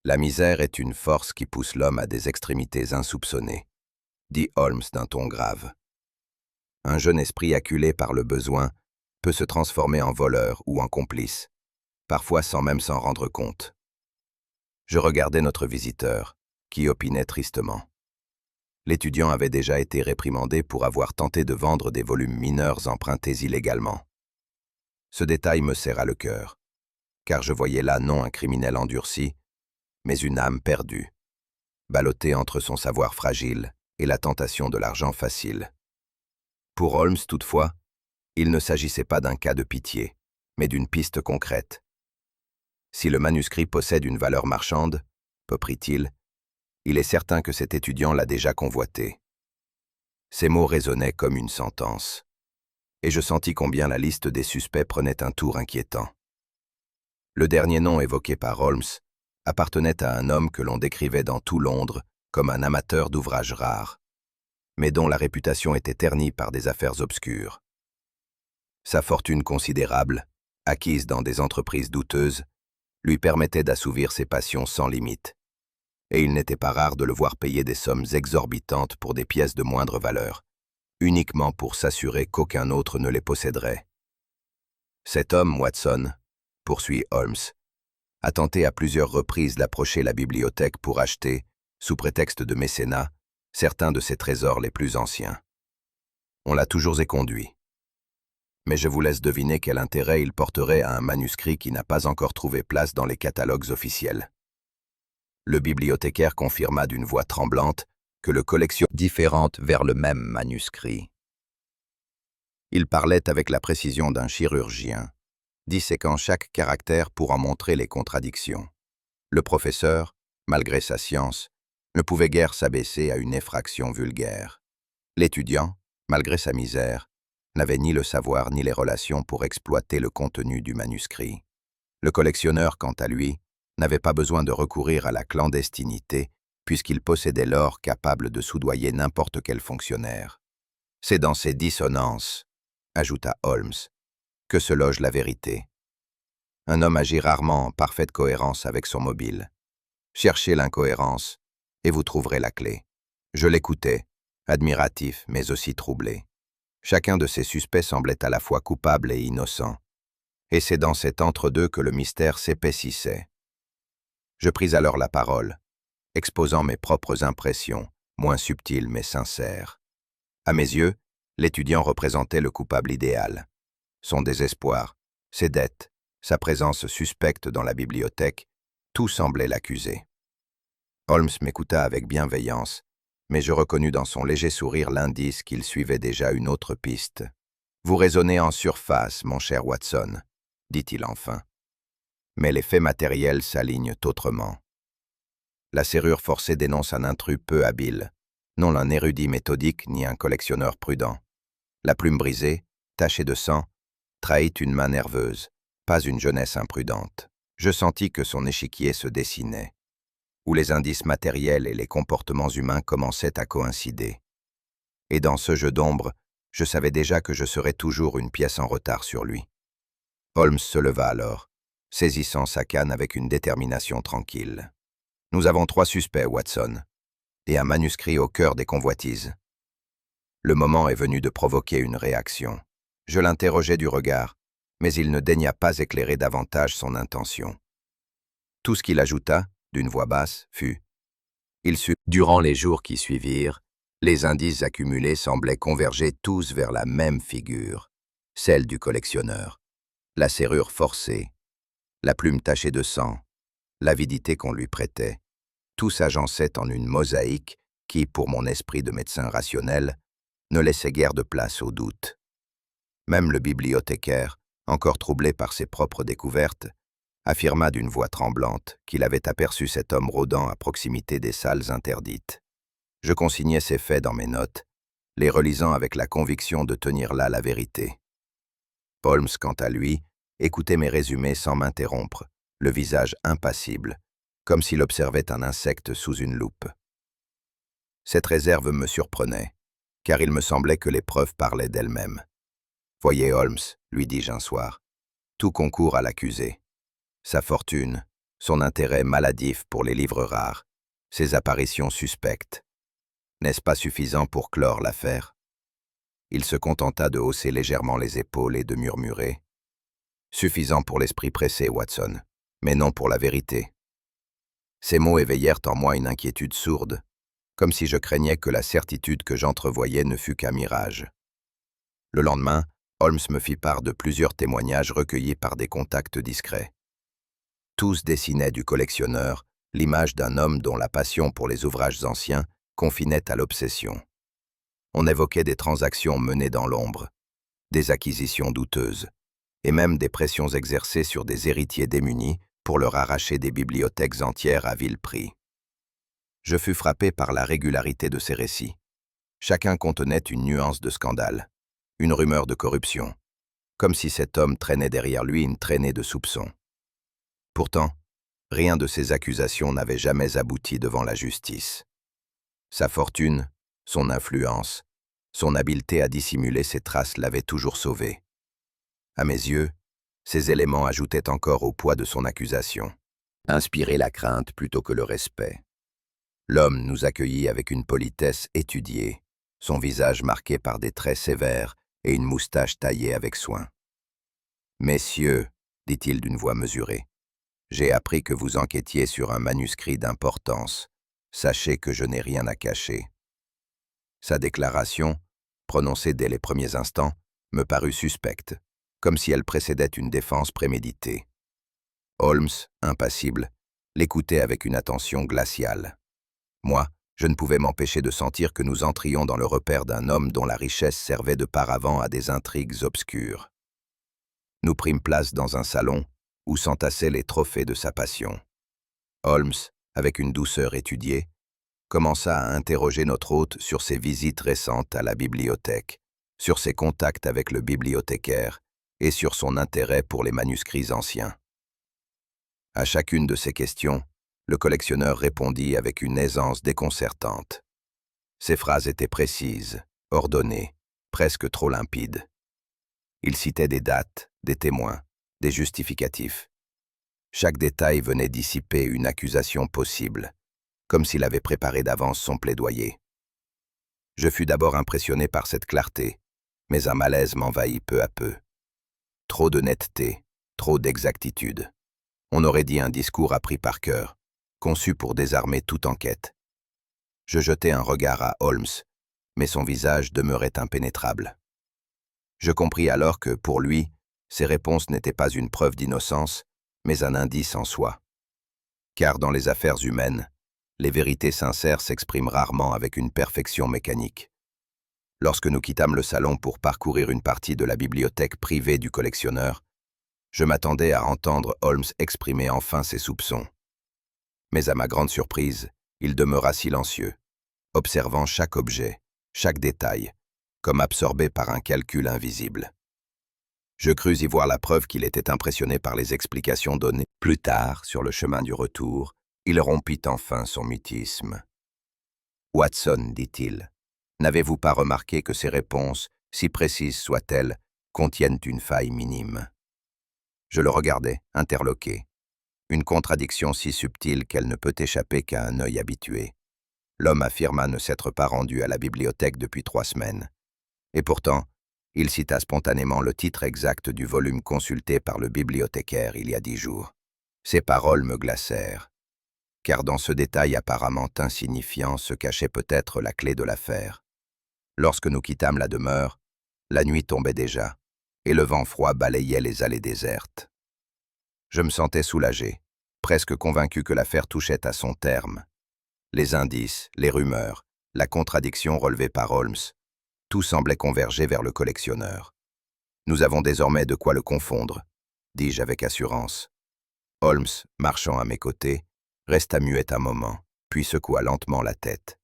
La misère est une force qui pousse l'homme à des extrémités insoupçonnées, dit Holmes d'un ton grave. Un jeune esprit acculé par le besoin peut se transformer en voleur ou en complice, parfois sans même s'en rendre compte. Je regardais notre visiteur, qui opinait tristement. L'étudiant avait déjà été réprimandé pour avoir tenté de vendre des volumes mineurs empruntés illégalement. Ce détail me serra le cœur, car je voyais là non un criminel endurci, mais une âme perdue, ballottée entre son savoir fragile et la tentation de l'argent facile. Pour Holmes, toutefois, il ne s'agissait pas d'un cas de pitié, mais d'une piste concrète. Si le manuscrit possède une valeur marchande, reprit-il, il est certain que cet étudiant l'a déjà convoité. Ces mots résonnaient comme une sentence, et je sentis combien la liste des suspects prenait un tour inquiétant. Le dernier nom évoqué par Holmes appartenait à un homme que l'on décrivait dans tout Londres comme un amateur d'ouvrages rares, mais dont la réputation était ternie par des affaires obscures. Sa fortune considérable, acquise dans des entreprises douteuses, lui permettait d'assouvir ses passions sans limite, et il n'était pas rare de le voir payer des sommes exorbitantes pour des pièces de moindre valeur, uniquement pour s'assurer qu'aucun autre ne les posséderait. Cet homme, Watson, poursuit Holmes, a tenté à plusieurs reprises d'approcher la bibliothèque pour acheter, sous prétexte de mécénat, certains de ses trésors les plus anciens. On l'a toujours éconduit. Mais je vous laisse deviner quel intérêt il porterait à un manuscrit qui n'a pas encore trouvé place dans les catalogues officiels. Le bibliothécaire confirma d'une voix tremblante que le collection différente vers le même manuscrit. Il parlait avec la précision d'un chirurgien, disséquant chaque caractère pour en montrer les contradictions. Le professeur, malgré sa science, ne pouvait guère s'abaisser à une effraction vulgaire. L'étudiant, malgré sa misère, n'avait ni le savoir ni les relations pour exploiter le contenu du manuscrit. Le collectionneur, quant à lui, n'avait pas besoin de recourir à la clandestinité, puisqu'il possédait l'or capable de soudoyer n'importe quel fonctionnaire. C'est dans ces dissonances, ajouta Holmes, que se loge la vérité. Un homme agit rarement en parfaite cohérence avec son mobile. Cherchez l'incohérence, et vous trouverez la clé. Je l'écoutais, admiratif mais aussi troublé. Chacun de ces suspects semblait à la fois coupable et innocent. Et c'est dans cet entre-deux que le mystère s'épaississait. Je pris alors la parole, exposant mes propres impressions, moins subtiles mais sincères. À mes yeux, l'étudiant représentait le coupable idéal. Son désespoir, ses dettes, sa présence suspecte dans la bibliothèque, tout semblait l'accuser. Holmes m'écouta avec bienveillance, mais je reconnus dans son léger sourire l'indice qu'il suivait déjà une autre piste. « Vous raisonnez en surface, mon cher Watson, » dit-il enfin. « Mais les faits matériels s'alignent autrement. La serrure forcée dénonce un intrus peu habile, non un érudit méthodique ni un collectionneur prudent. La plume brisée, tachée de sang, trahit une main nerveuse, pas une jeunesse imprudente. Je sentis que son échiquier se dessinait, où les indices matériels et les comportements humains commençaient à coïncider. Et dans ce jeu d'ombre, je savais déjà que je serais toujours une pièce en retard sur lui. Holmes se leva alors, saisissant sa canne avec une détermination tranquille. « Nous avons 3 suspects, Watson, et un manuscrit au cœur des convoitises. » Le moment est venu de provoquer une réaction. Je l'interrogeai du regard, mais il ne daigna pas éclairer davantage son intention. Tout ce qu'il ajouta, d'une voix basse, fut « Il sut. » Durant les jours qui suivirent, les indices accumulés semblaient converger tous vers la même figure, celle du collectionneur. La serrure forcée, la plume tachée de sang, l'avidité qu'on lui prêtait, tout s'agençait en une mosaïque qui, pour mon esprit de médecin rationnel, ne laissait guère de place au doute. Même le bibliothécaire, encore troublé par ses propres découvertes, affirma d'une voix tremblante qu'il avait aperçu cet homme rôdant à proximité des salles interdites. Je consignai ces faits dans mes notes, les relisant avec la conviction de tenir là la vérité. Holmes, quant à lui, écoutait mes résumés sans m'interrompre, le visage impassible, comme s'il observait un insecte sous une loupe. Cette réserve me surprenait, car il me semblait que les preuves parlaient d'elles-mêmes. « Voyez, Holmes, lui dis-je un soir, tout concourt à l'accusé. Sa fortune, son intérêt maladif pour les livres rares, ses apparitions suspectes. N'est-ce pas suffisant pour clore l'affaire ?» Il se contenta de hausser légèrement les épaules et de murmurer « Suffisant pour l'esprit pressé, Watson, mais non pour la vérité. » Ces mots éveillèrent en moi une inquiétude sourde, comme si je craignais que la certitude que j'entrevoyais ne fût qu'un mirage. Le lendemain, Holmes me fit part de plusieurs témoignages recueillis par des contacts discrets. Tous dessinaient du collectionneur l'image d'un homme dont la passion pour les ouvrages anciens confinait à l'obsession. On évoquait des transactions menées dans l'ombre, des acquisitions douteuses, et même des pressions exercées sur des héritiers démunis pour leur arracher des bibliothèques entières à vil prix. Je fus frappé par la régularité de ces récits. Chacun contenait une nuance de scandale, une rumeur de corruption, comme si cet homme traînait derrière lui une traînée de soupçons. Pourtant, rien de ces accusations n'avait jamais abouti devant la justice. Sa fortune, son influence, son habileté à dissimuler ses traces l'avaient toujours sauvé. À mes yeux, ces éléments ajoutaient encore au poids de son accusation, inspiraient la crainte plutôt que le respect. L'homme nous accueillit avec une politesse étudiée, son visage marqué par des traits sévères et une moustache taillée avec soin. « Messieurs, dit-il d'une voix mesurée, j'ai appris que vous enquêtiez sur un manuscrit d'importance. Sachez que je n'ai rien à cacher. » Sa déclaration, prononcée dès les premiers instants, me parut suspecte, comme si elle précédait une défense préméditée. Holmes, impassible, l'écoutait avec une attention glaciale. Moi, je ne pouvais m'empêcher de sentir que nous entrions dans le repère d'un homme dont la richesse servait de paravent à des intrigues obscures. Nous prîmes place dans un salon où s'entassaient les trophées de sa passion. Holmes, avec une douceur étudiée, commença à interroger notre hôte sur ses visites récentes à la bibliothèque, sur ses contacts avec le bibliothécaire et sur son intérêt pour les manuscrits anciens. À chacune de ces questions, le collectionneur répondit avec une aisance déconcertante. Ses phrases étaient précises, ordonnées, presque trop limpides. Il citait des dates, des témoins, des justificatifs. Chaque détail venait dissiper une accusation possible, comme s'il avait préparé d'avance son plaidoyer. Je fus d'abord impressionné par cette clarté, mais un malaise m'envahit peu à peu. Trop de netteté, trop d'exactitude. On aurait dit un discours appris par cœur, conçu pour désarmer toute enquête. Je jetai un regard à Holmes, mais son visage demeurait impénétrable. Je compris alors que, pour lui, ces réponses n'étaient pas une preuve d'innocence, mais un indice en soi. Car dans les affaires humaines, les vérités sincères s'expriment rarement avec une perfection mécanique. Lorsque nous quittâmes le salon pour parcourir une partie de la bibliothèque privée du collectionneur, je m'attendais à entendre Holmes exprimer enfin ses soupçons. Mais à ma grande surprise, il demeura silencieux, observant chaque objet, chaque détail, comme absorbé par un calcul invisible. Je crus y voir la preuve qu'il était impressionné par les explications données. Plus tard, sur le chemin du retour, il rompit enfin son mutisme. « Watson, dit-il, n'avez-vous pas remarqué que ces réponses, si précises soient-elles, contiennent une faille minime ? Je le regardais, interloqué. Une contradiction si subtile qu'elle ne peut échapper qu'à un œil habitué. L'homme affirma ne s'être pas rendu à la bibliothèque depuis 3 semaines. Et pourtant, il cita spontanément le titre exact du volume consulté par le bibliothécaire il y a 10 jours. Ces paroles me glacèrent, car dans ce détail apparemment insignifiant se cachait peut-être la clé de l'affaire. Lorsque nous quittâmes la demeure, la nuit tombait déjà, et le vent froid balayait les allées désertes. Je me sentais soulagé, presque convaincu que l'affaire touchait à son terme. Les indices, les rumeurs, la contradiction relevée par Holmes, tout semblait converger vers le collectionneur. Nous avons désormais de quoi le confondre, dis-je avec assurance. Holmes, marchant à mes côtés, resta muet un moment, puis secoua lentement la tête.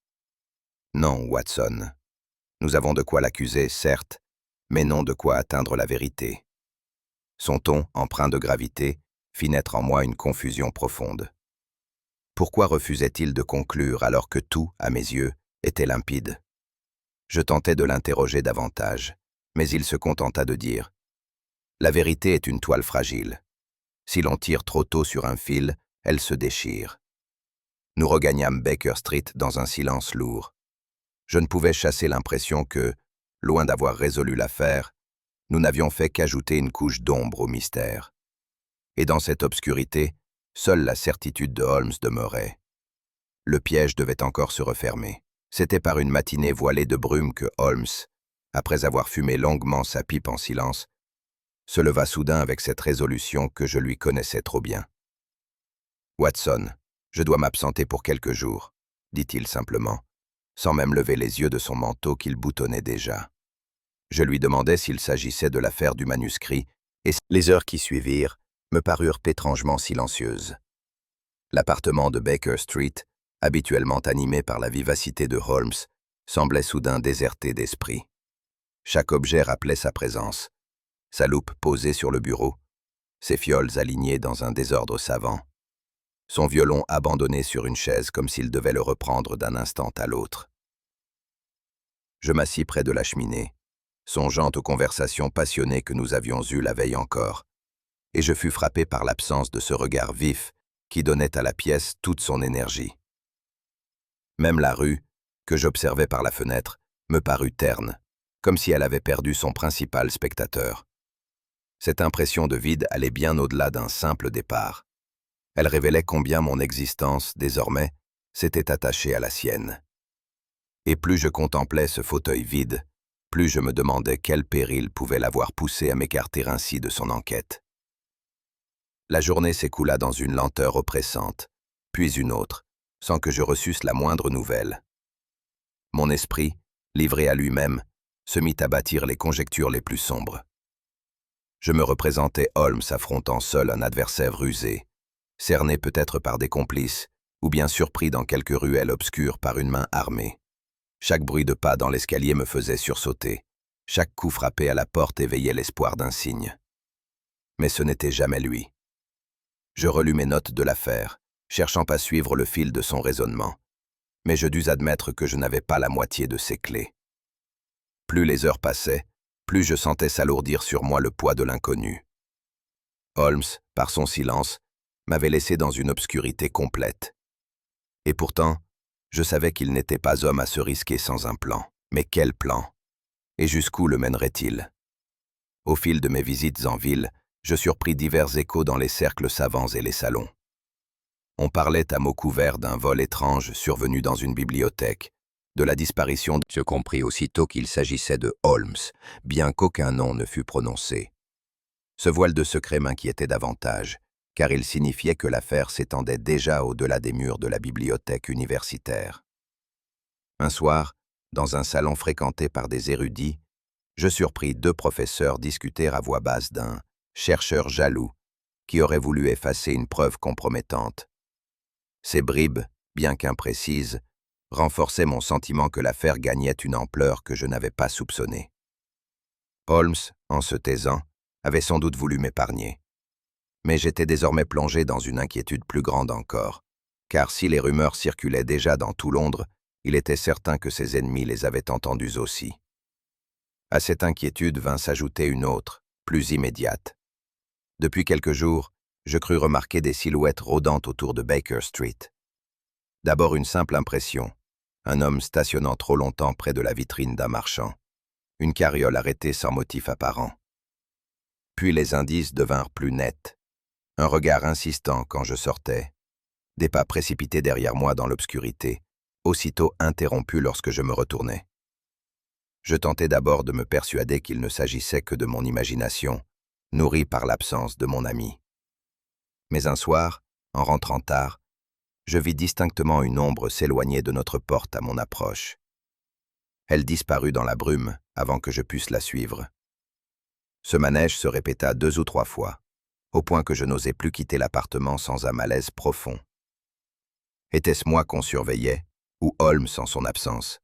Non, Watson. Nous avons de quoi l'accuser, certes, mais non de quoi atteindre la vérité. Son ton, empreint de gravité, fit naître en moi une confusion profonde. Pourquoi refusait-il de conclure alors que tout, à mes yeux, était limpide? Je tentai de l'interroger davantage, mais il se contenta de dire « La vérité est une toile fragile. Si l'on tire trop tôt sur un fil, elle se déchire. » Nous regagnâmes Baker Street dans un silence lourd. Je ne pouvais chasser l'impression que, loin d'avoir résolu l'affaire, nous n'avions fait qu'ajouter une couche d'ombre au mystère. Et dans cette obscurité, seule la certitude de Holmes demeurait. Le piège devait encore se refermer. C'était par une matinée voilée de brume que Holmes, après avoir fumé longuement sa pipe en silence, se leva soudain avec cette résolution que je lui connaissais trop bien. « Watson, je dois m'absenter pour quelques jours, » dit-il simplement, sans même lever les yeux de son manteau qu'il boutonnait déjà. Je lui demandai s'il s'agissait de l'affaire du manuscrit, et les heures qui suivirent me parurent étrangement silencieuses. L'appartement de Baker Street, habituellement animé par la vivacité de Holmes, semblait soudain déserté d'esprit. Chaque objet rappelait sa présence. Sa loupe posée sur le bureau, ses fioles alignées dans un désordre savant, son violon abandonné sur une chaise comme s'il devait le reprendre d'un instant à l'autre. Je m'assis près de la cheminée, songeant aux conversations passionnées que nous avions eues la veille encore, et je fus frappé par l'absence de ce regard vif qui donnait à la pièce toute son énergie. Même la rue, que j'observais par la fenêtre, me parut terne, comme si elle avait perdu son principal spectateur. Cette impression de vide allait bien au-delà d'un simple départ. Elle révélait combien mon existence, désormais, s'était attachée à la sienne. Et plus je contemplais ce fauteuil vide, plus je me demandais quel péril pouvait l'avoir poussé à m'écarter ainsi de son enquête. La journée s'écoula dans une lenteur oppressante, puis une autre, sans que je reçusse la moindre nouvelle. Mon esprit, livré à lui-même, se mit à bâtir les conjectures les plus sombres. Je me représentais Holmes affrontant seul un adversaire rusé, cerné peut-être par des complices, ou bien surpris dans quelque ruelle obscure par une main armée. Chaque bruit de pas dans l'escalier me faisait sursauter. Chaque coup frappé à la porte éveillait l'espoir d'un signe. Mais ce n'était jamais lui. Je relus mes notes de l'affaire, cherchant à suivre le fil de son raisonnement. Mais je dus admettre que je n'avais pas la moitié de ses clés. Plus les heures passaient, plus je sentais s'alourdir sur moi le poids de l'inconnu. Holmes, par son silence, m'avait laissé dans une obscurité complète. Et pourtant, je savais qu'il n'était pas homme à se risquer sans un plan. Mais quel plan? Et jusqu'où le mènerait-il? Au fil de mes visites en ville, je surpris divers échos dans les cercles savants et les salons. On parlait à mots couverts d'un vol étrange survenu dans une bibliothèque, de la disparition. Je compris aussitôt qu'il s'agissait de Holmes, bien qu'aucun nom ne fût prononcé. Ce voile de secret m'inquiétait davantage, car il signifiait que l'affaire s'étendait déjà au-delà des murs de la bibliothèque universitaire. Un soir, dans un salon fréquenté par des érudits, je surpris 2 professeurs discuter à voix basse d'un chercheur jaloux qui aurait voulu effacer une preuve compromettante. Ces bribes, bien qu'imprécises, renforçaient mon sentiment que l'affaire gagnait une ampleur que je n'avais pas soupçonnée. Holmes, en se taisant, avait sans doute voulu m'épargner. Mais j'étais désormais plongé dans une inquiétude plus grande encore, car si les rumeurs circulaient déjà dans tout Londres, il était certain que ses ennemis les avaient entendues aussi. À cette inquiétude vint s'ajouter une autre, plus immédiate. Depuis quelques jours, je crus remarquer des silhouettes rôdant autour de Baker Street. D'abord une simple impression, un homme stationnant trop longtemps près de la vitrine d'un marchand, une carriole arrêtée sans motif apparent. Puis les indices devinrent plus nets, un regard insistant quand je sortais, des pas précipités derrière moi dans l'obscurité, aussitôt interrompus lorsque je me retournais. Je tentais d'abord de me persuader qu'il ne s'agissait que de mon imagination, nourrie par l'absence de mon ami. Mais un soir, en rentrant tard, je vis distinctement une ombre s'éloigner de notre porte à mon approche. Elle disparut dans la brume avant que je puisse la suivre. Ce manège se répéta 2 ou 3 fois, au point que je n'osais plus quitter l'appartement sans un malaise profond. Était-ce moi qu'on surveillait, ou Holmes en son absence?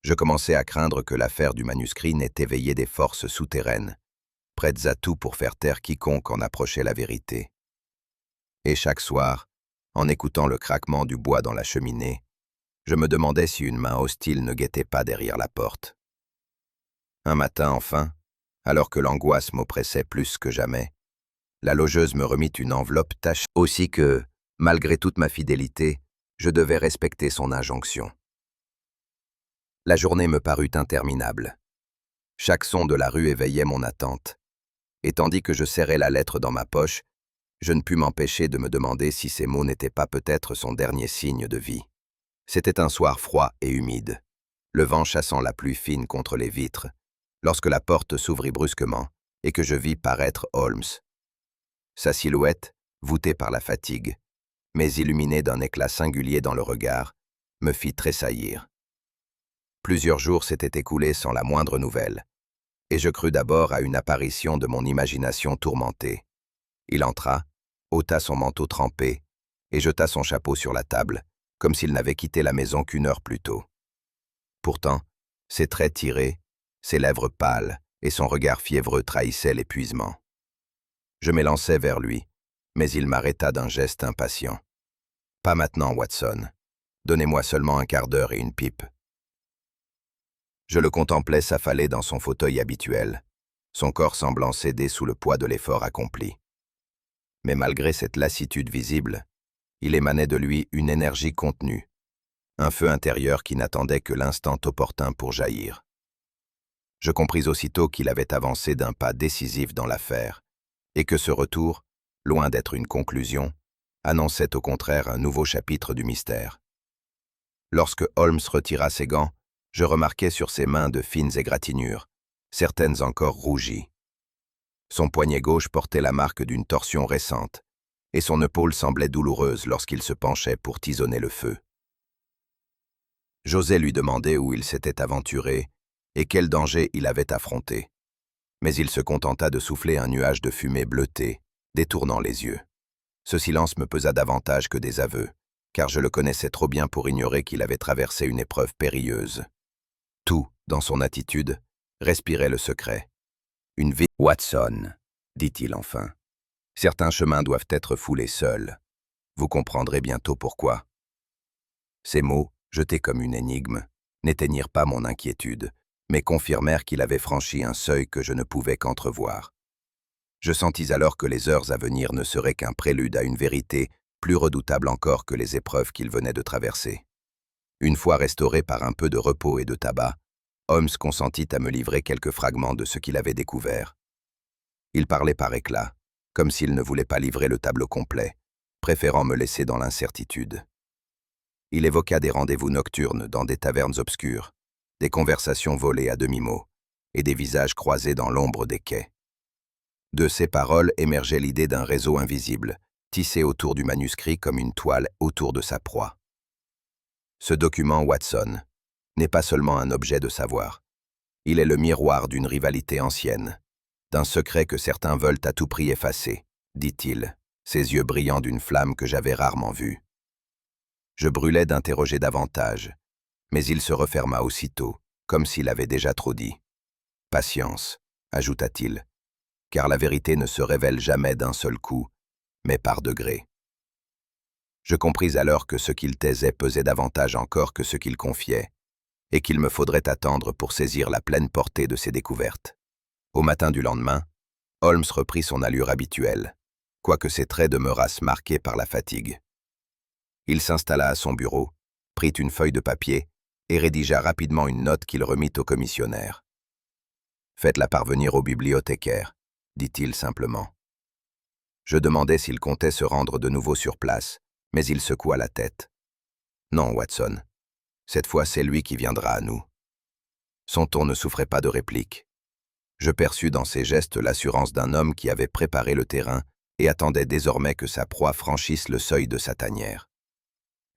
Je commençais à craindre que l'affaire du manuscrit n'ait éveillé des forces souterraines, prêtes à tout pour faire taire quiconque en approchait la vérité. Et chaque soir, en écoutant le craquement du bois dans la cheminée, je me demandais si une main hostile ne guettait pas derrière la porte. Un matin, enfin, alors que l'angoisse m'oppressait plus que jamais, la logeuse me remit une enveloppe tachée, aussi que, malgré toute ma fidélité, je devais respecter son injonction. La journée me parut interminable. Chaque son de la rue éveillait mon attente, et tandis que je serrais la lettre dans ma poche, je ne pus m'empêcher de me demander si ces mots n'étaient pas peut-être son dernier signe de vie. C'était un soir froid et humide, le vent chassant la pluie fine contre les vitres, lorsque la porte s'ouvrit brusquement et que je vis paraître Holmes. Sa silhouette, voûtée par la fatigue, mais illuminée d'un éclat singulier dans le regard, me fit tressaillir. Plusieurs jours s'étaient écoulés sans la moindre nouvelle, et je crus d'abord à une apparition de mon imagination tourmentée. Il entra, ôta son manteau trempé et jeta son chapeau sur la table, comme s'il n'avait quitté la maison qu'1 heure plus tôt. Pourtant, ses traits tirés, ses lèvres pâles et son regard fiévreux trahissaient l'épuisement. Je m'élançai vers lui, mais il m'arrêta d'un geste impatient. « Pas maintenant, Watson. Donnez-moi seulement 1/4 d'heure et une pipe. » Je le contemplais s'affaler dans son fauteuil habituel, son corps semblant céder sous le poids de l'effort accompli. Mais malgré cette lassitude visible, il émanait de lui une énergie contenue, un feu intérieur qui n'attendait que l'instant opportun pour jaillir. Je compris aussitôt qu'il avait avancé d'un pas décisif dans l'affaire, et que ce retour, loin d'être une conclusion, annonçait au contraire un nouveau chapitre du mystère. Lorsque Holmes retira ses gants, je remarquai sur ses mains de fines égratignures, certaines encore rougies. Son poignet gauche portait la marque d'une torsion récente, et son épaule semblait douloureuse lorsqu'il se penchait pour tisonner le feu. J'osais lui demander où il s'était aventuré et quel danger il avait affronté, mais il se contenta de souffler un nuage de fumée bleutée, détournant les yeux. Ce silence me pesa davantage que des aveux, car je le connaissais trop bien pour ignorer qu'il avait traversé une épreuve périlleuse. Tout, dans son attitude, respirait le secret. Une vie. « Watson, dit-il enfin, certains chemins doivent être foulés seuls. Vous comprendrez bientôt pourquoi. » Ces mots, jetés comme une énigme, n'éteignirent pas mon inquiétude, mais confirmèrent qu'il avait franchi un seuil que je ne pouvais qu'entrevoir. Je sentis alors que les heures à venir ne seraient qu'un prélude à une vérité plus redoutable encore que les épreuves qu'il venait de traverser. Une fois restauré par un peu de repos et de tabac, Holmes consentit à me livrer quelques fragments de ce qu'il avait découvert. Il parlait par éclats, comme s'il ne voulait pas livrer le tableau complet, préférant me laisser dans l'incertitude. Il évoqua des rendez-vous nocturnes dans des tavernes obscures, des conversations volées à demi-mot, et des visages croisés dans l'ombre des quais. De ces paroles émergeait l'idée d'un réseau invisible, tissé autour du manuscrit comme une toile autour de sa proie. Ce document, Watson, n'est pas seulement un objet de savoir. Il est le miroir d'une rivalité ancienne, d'un secret que certains veulent à tout prix effacer, dit-il, ses yeux brillants d'une flamme que j'avais rarement vue. Je brûlais d'interroger davantage, mais il se referma aussitôt, comme s'il avait déjà trop dit. « Patience, ajouta-t-il, car la vérité ne se révèle jamais d'un seul coup, mais par degrés. » Je compris alors que ce qu'il taisait pesait davantage encore que ce qu'il confiait, et qu'il me faudrait attendre pour saisir la pleine portée de ses découvertes. Au matin du lendemain, Holmes reprit son allure habituelle, quoique ses traits demeurassent marqués par la fatigue. Il s'installa à son bureau, prit une feuille de papier et rédigea rapidement une note qu'il remit au commissionnaire. « Faites-la parvenir au bibliothécaire », dit-il simplement. Je demandai s'il comptait se rendre de nouveau sur place, mais il secoua la tête. « Non, Watson. Cette fois, c'est lui qui viendra à nous. » Son ton ne souffrait pas de réplique. Je perçus dans ses gestes l'assurance d'un homme qui avait préparé le terrain et attendait désormais que sa proie franchisse le seuil de sa tanière.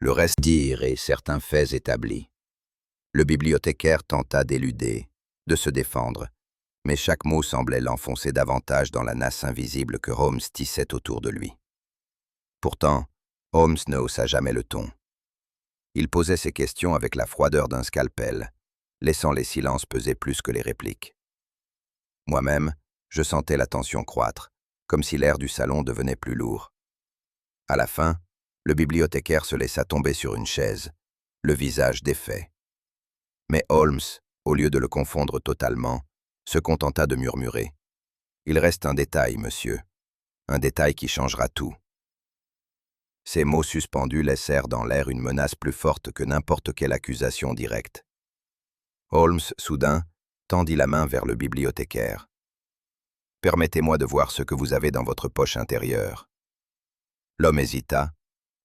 Le reste dire et certains faits établis. Le bibliothécaire tenta d'éluder, de se défendre, mais chaque mot semblait l'enfoncer davantage dans la nasse invisible que Holmes tissait autour de lui. Pourtant, Holmes ne haussa jamais le ton. Il posait ses questions avec la froideur d'un scalpel, laissant les silences peser plus que les répliques. Moi-même, je sentais la tension croître, comme si l'air du salon devenait plus lourd. À la fin, le bibliothécaire se laissa tomber sur une chaise, le visage défait. Mais Holmes, au lieu de le confondre totalement, se contenta de murmurer. « Il reste un détail, monsieur. Un détail qui changera tout. » Ces mots suspendus laissèrent dans l'air une menace plus forte que n'importe quelle accusation directe. Holmes, soudain, tendit la main vers le bibliothécaire. « Permettez-moi de voir ce que vous avez dans votre poche intérieure. » L'homme hésita,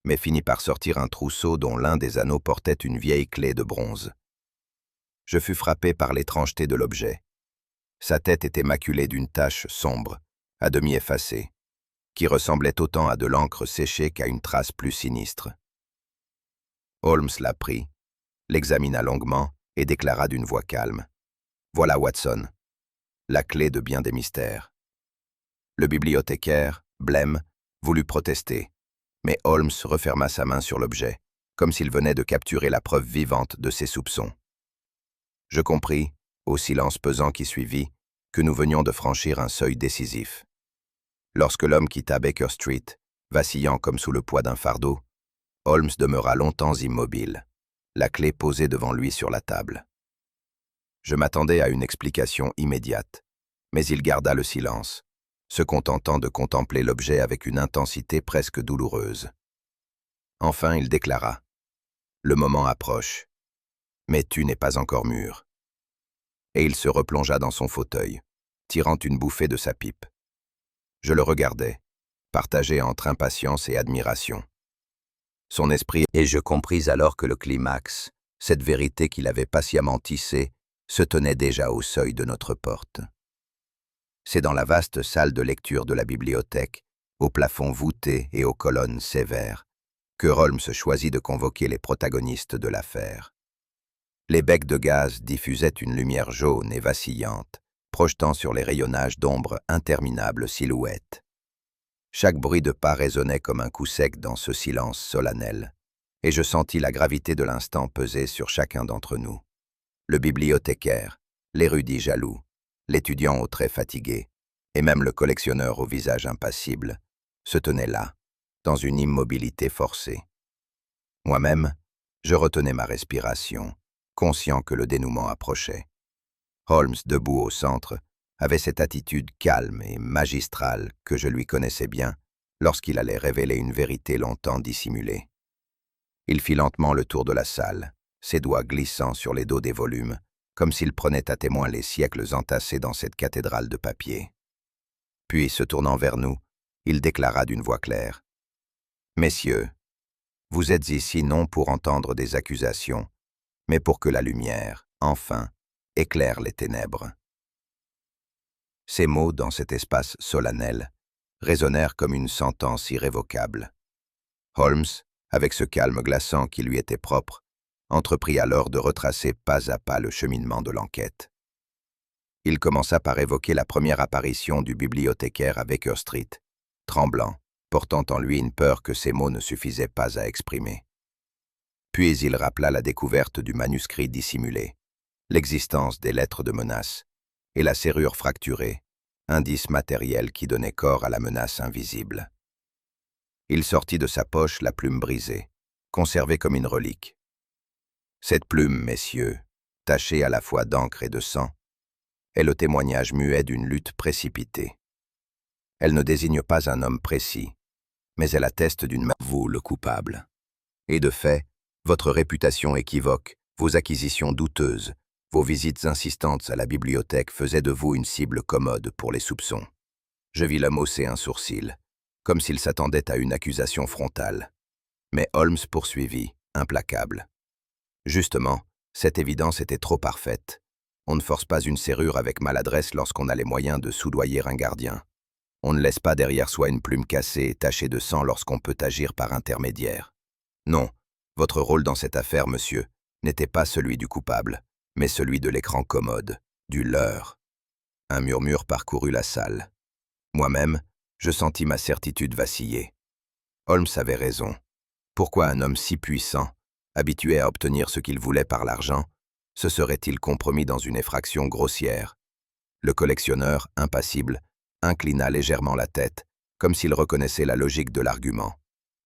mais finit par sortir un trousseau dont l'un des anneaux portait une vieille clé de bronze. Je fus frappé par l'étrangeté de l'objet. Sa tête était maculée d'une tache sombre, à demi effacée, qui ressemblait autant à de l'encre séchée qu'à une trace plus sinistre. Holmes la prit, l'examina longuement et déclara d'une voix calme. « Voilà, Watson, la clé de bien des mystères. » Le bibliothécaire, blême, voulut protester, mais Holmes referma sa main sur l'objet, comme s'il venait de capturer la preuve vivante de ses soupçons. Je compris, au silence pesant qui suivit, que nous venions de franchir un seuil décisif. Lorsque l'homme quitta Baker Street, vacillant comme sous le poids d'un fardeau, Holmes demeura longtemps immobile, la clé posée devant lui sur la table. Je m'attendais à une explication immédiate, mais il garda le silence, se contentant de contempler l'objet avec une intensité presque douloureuse. Enfin, il déclara « Le moment approche, mais tu n'es pas encore mûr. » Et il se replongea dans son fauteuil, tirant une bouffée de sa pipe. Je le regardais, partagé entre impatience et admiration. Son esprit, et je compris alors que le climax, cette vérité qu'il avait patiemment tissée, se tenait déjà au seuil de notre porte. C'est dans la vaste salle de lecture de la bibliothèque, au plafond voûté et aux colonnes sévères, que Holmes choisit de convoquer les protagonistes de l'affaire. Les becs de gaz diffusaient une lumière jaune et vacillante, projetant sur les rayonnages d'ombres interminables silhouettes. Chaque bruit de pas résonnait comme un coup sec dans ce silence solennel, et je sentis la gravité de l'instant peser sur chacun d'entre nous. Le bibliothécaire, l'érudit jaloux, l'étudiant aux traits fatigués, et même le collectionneur au visage impassible, se tenaient là, dans une immobilité forcée. Moi-même, je retenais ma respiration, conscient que le dénouement approchait. Holmes, debout au centre, avait cette attitude calme et magistrale que je lui connaissais bien lorsqu'il allait révéler une vérité longtemps dissimulée. Il fit lentement le tour de la salle, ses doigts glissant sur les dos des volumes, comme s'il prenait à témoin les siècles entassés dans cette cathédrale de papier. Puis, se tournant vers nous, il déclara d'une voix claire. « Messieurs, vous êtes ici non pour entendre des accusations, mais pour que la lumière, enfin, éclaire les ténèbres. » Ces mots, dans cet espace solennel, résonnèrent comme une sentence irrévocable. Holmes, avec ce calme glaçant qui lui était propre, entreprit alors de retracer pas à pas le cheminement de l'enquête. Il commença par évoquer la première apparition du bibliothécaire à Baker Street, tremblant, portant en lui une peur que ces mots ne suffisaient pas à exprimer. Puis il rappela la découverte du manuscrit dissimulé, l'existence des lettres de menace, et la serrure fracturée, indice matériel qui donnait corps à la menace invisible. Il sortit de sa poche la plume brisée, conservée comme une relique. Cette plume, messieurs, tachée à la fois d'encre et de sang, est le témoignage muet d'une lutte précipitée, Elle ne désigne pas un homme précis, mais elle atteste d'une vous, le coupable. Et de fait, votre réputation équivoque, vos acquisitions douteuses, vos visites insistantes à la bibliothèque faisaient de vous une cible commode pour les soupçons. Je vis l'homme hausser un sourcil, comme s'il s'attendait à une accusation frontale. Mais Holmes poursuivit, implacable. Justement, cette évidence était trop parfaite. On ne force pas une serrure avec maladresse lorsqu'on a les moyens de soudoyer un gardien. On ne laisse pas derrière soi une plume cassée et tachée de sang lorsqu'on peut agir par intermédiaire. Non, votre rôle dans cette affaire, monsieur, n'était pas celui du coupable, mais celui de l'écran commode, du leurre. Un murmure parcourut la salle. Moi-même, je sentis ma certitude vaciller. Holmes avait raison. Pourquoi un homme si puissant, habitué à obtenir ce qu'il voulait par l'argent, se serait-il compromis dans une effraction grossière? Le collectionneur, impassible, inclina légèrement la tête, comme s'il reconnaissait la logique de l'argument,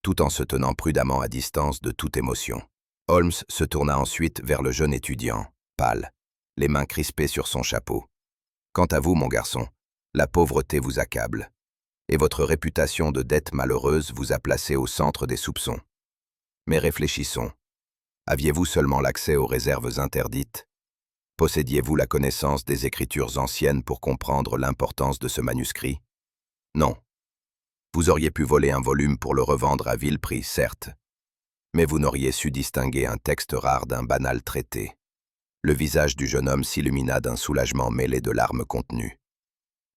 tout en se tenant prudemment à distance de toute émotion. Holmes se tourna ensuite vers le jeune étudiant, pâle, les mains crispées sur son chapeau. « Quant à vous, mon garçon, la pauvreté vous accable, et votre réputation de dette malheureuse vous a placé au centre des soupçons. Mais réfléchissons. Aviez-vous seulement l'accès aux réserves interdites? Possédiez-vous la connaissance des écritures anciennes pour comprendre l'importance de ce manuscrit? Non. Vous auriez pu voler un volume pour le revendre à vil prix, certes, mais vous n'auriez su distinguer un texte rare d'un banal traité. Le visage du jeune homme s'illumina d'un soulagement mêlé de larmes contenues.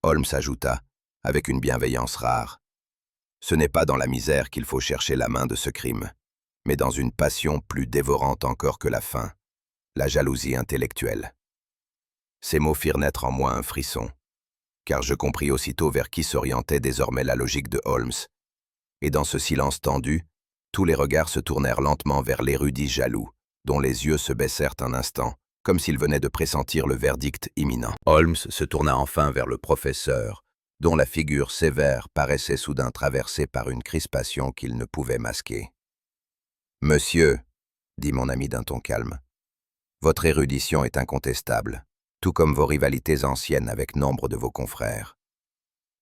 Holmes ajouta, avec une bienveillance rare, « Ce n'est pas dans la misère qu'il faut chercher la main de ce crime, mais dans une passion plus dévorante encore que la faim, la jalousie intellectuelle. » Ces mots firent naître en moi un frisson, car je compris aussitôt vers qui s'orientait désormais la logique de Holmes, et dans ce silence tendu, tous les regards se tournèrent lentement vers l'érudit jaloux, dont les yeux se baissèrent un instant, comme s'il venait de pressentir le verdict imminent. Holmes se tourna enfin vers le professeur, dont la figure sévère paraissait soudain traversée par une crispation qu'il ne pouvait masquer. « Monsieur, » dit mon ami d'un ton calme, « votre érudition est incontestable, tout comme vos rivalités anciennes avec nombre de vos confrères.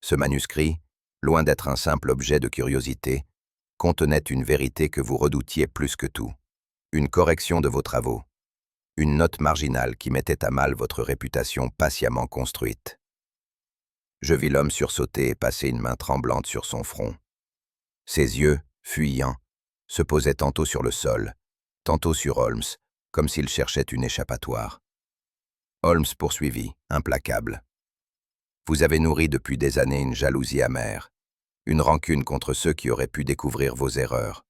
Ce manuscrit, loin d'être un simple objet de curiosité, contenait une vérité que vous redoutiez plus que tout, une correction de vos travaux, une note marginale qui mettait à mal votre réputation patiemment construite. » Je vis l'homme sursauter et passer une main tremblante sur son front. Ses yeux, fuyants, se posaient tantôt sur le sol, tantôt sur Holmes, comme s'il cherchait une échappatoire. Holmes poursuivit, implacable. « Vous avez nourri depuis des années une jalousie amère, une rancune contre ceux qui auraient pu découvrir vos erreurs.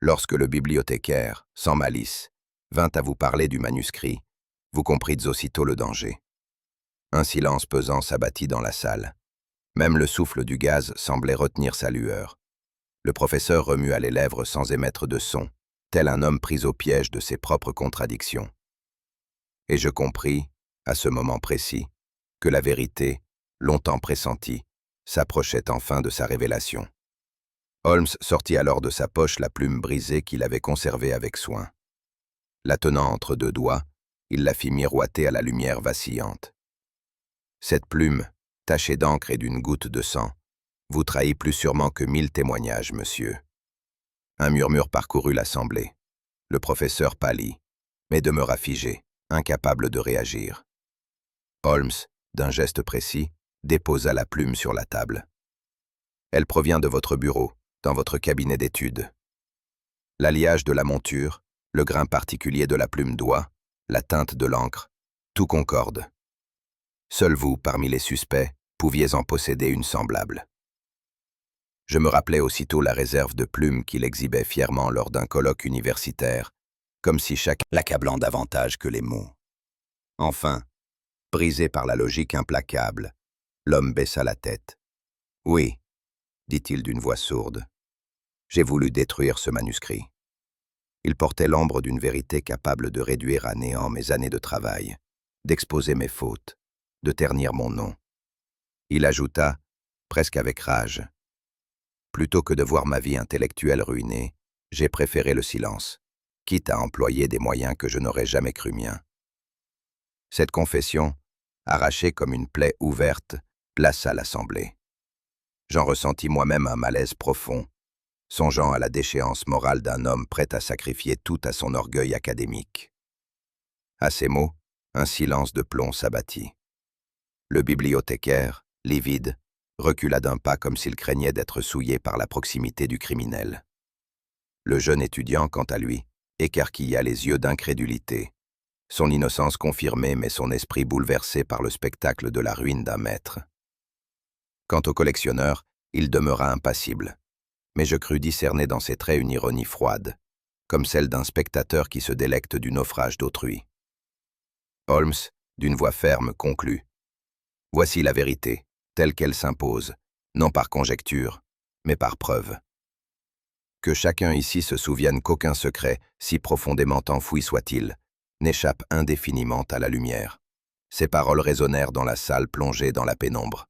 Lorsque le bibliothécaire, sans malice, vint à vous parler du manuscrit, vous comprîtes aussitôt le danger. Un silence pesant s'abattit dans la salle. Même le souffle du gaz semblait retenir sa lueur. Le professeur remua les lèvres sans émettre de son, tel un homme pris au piège de ses propres contradictions. Et je compris, à ce moment précis, que la vérité, longtemps pressentie, s'approchait enfin de sa révélation. Holmes sortit alors de sa poche la plume brisée qu'il avait conservée avec soin. La tenant entre deux doigts, il la fit miroiter à la lumière vacillante. Cette plume, tachée d'encre et d'une goutte de sang, vous trahit plus sûrement que 1000 témoignages, monsieur. Un murmure parcourut l'assemblée. Le professeur pâlit, mais demeura figé, incapable de réagir. Holmes, d'un geste précis, déposa la plume sur la table. Elle provient de votre bureau, dans votre cabinet d'études. L'alliage de la monture, le grain particulier de la plume d'oie, la teinte de l'encre, tout concorde. Seul vous, parmi les suspects, pouviez en posséder une semblable. Je me rappelais aussitôt la réserve de plumes qu'il exhibait fièrement lors d'un colloque universitaire, comme si chacun l'accablant davantage que les mots. Enfin, brisé par la logique implacable, l'homme baissa la tête. « Oui, » dit-il d'une voix sourde, « j'ai voulu détruire ce manuscrit. Il portait l'ombre d'une vérité capable de réduire à néant mes années de travail, d'exposer mes fautes, de ternir mon nom. » Il ajouta, presque avec rage, « Plutôt que de voir ma vie intellectuelle ruinée, j'ai préféré le silence, quitte à employer des moyens que je n'aurais jamais cru miens. » Cette confession, arrachée comme une plaie ouverte, glaça l'assemblée. J'en ressentis moi-même un malaise profond, songeant à la déchéance morale d'un homme prêt à sacrifier tout à son orgueil académique. À ces mots, un silence de plomb s'abattit. Le bibliothécaire, livide, recula d'un pas comme s'il craignait d'être souillé par la proximité du criminel. Le jeune étudiant, quant à lui, écarquilla les yeux d'incrédulité, son innocence confirmée mais son esprit bouleversé par le spectacle de la ruine d'un maître. Quant au collectionneur, il demeura impassible, mais je crus discerner dans ses traits une ironie froide, comme celle d'un spectateur qui se délecte du naufrage d'autrui. Holmes, d'une voix ferme, conclut. Voici la vérité, telle qu'elle s'impose, non par conjecture, mais par preuve. Que chacun ici se souvienne qu'aucun secret, si profondément enfoui soit-il, n'échappe indéfiniment à la lumière. Ces paroles résonnèrent dans la salle plongée dans la pénombre.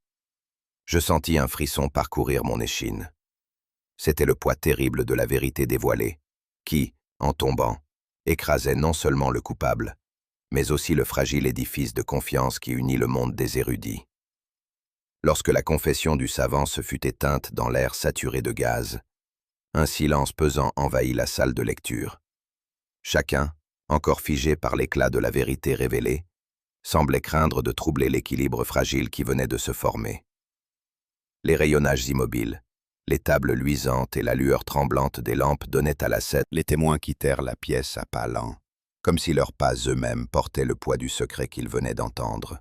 Je sentis un frisson parcourir mon échine. C'était le poids terrible de la vérité dévoilée, qui, en tombant, écrasait non seulement le coupable, mais aussi le fragile édifice de confiance qui unit le monde des érudits. Lorsque la confession du savant se fut éteinte dans l'air saturé de gaz, un silence pesant envahit la salle de lecture. Chacun, encore figé par l'éclat de la vérité révélée, semblait craindre de troubler l'équilibre fragile qui venait de se former. Les rayonnages immobiles, les tables luisantes et la lueur tremblante des lampes donnaient à la scène. Les témoins quittèrent la pièce à pas lents, comme si leurs pas eux-mêmes portaient le poids du secret qu'ils venaient d'entendre.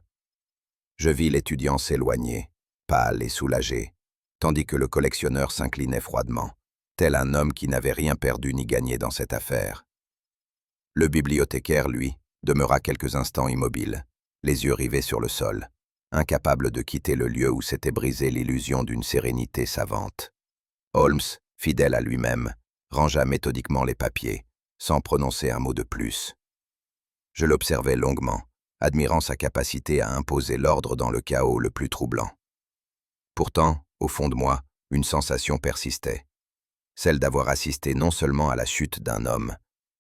Je vis l'étudiant s'éloigner, pâle et soulagé, tandis que le collectionneur s'inclinait froidement, tel un homme qui n'avait rien perdu ni gagné dans cette affaire. Le bibliothécaire, lui, demeura quelques instants immobile, les yeux rivés sur le sol, incapable de quitter le lieu où s'était brisée l'illusion d'une sérénité savante. Holmes, fidèle à lui-même, rangea méthodiquement les papiers, sans prononcer un mot de plus. Je l'observais longuement, admirant sa capacité à imposer l'ordre dans le chaos le plus troublant. Pourtant, au fond de moi, une sensation persistait, celle d'avoir assisté non seulement à la chute d'un homme,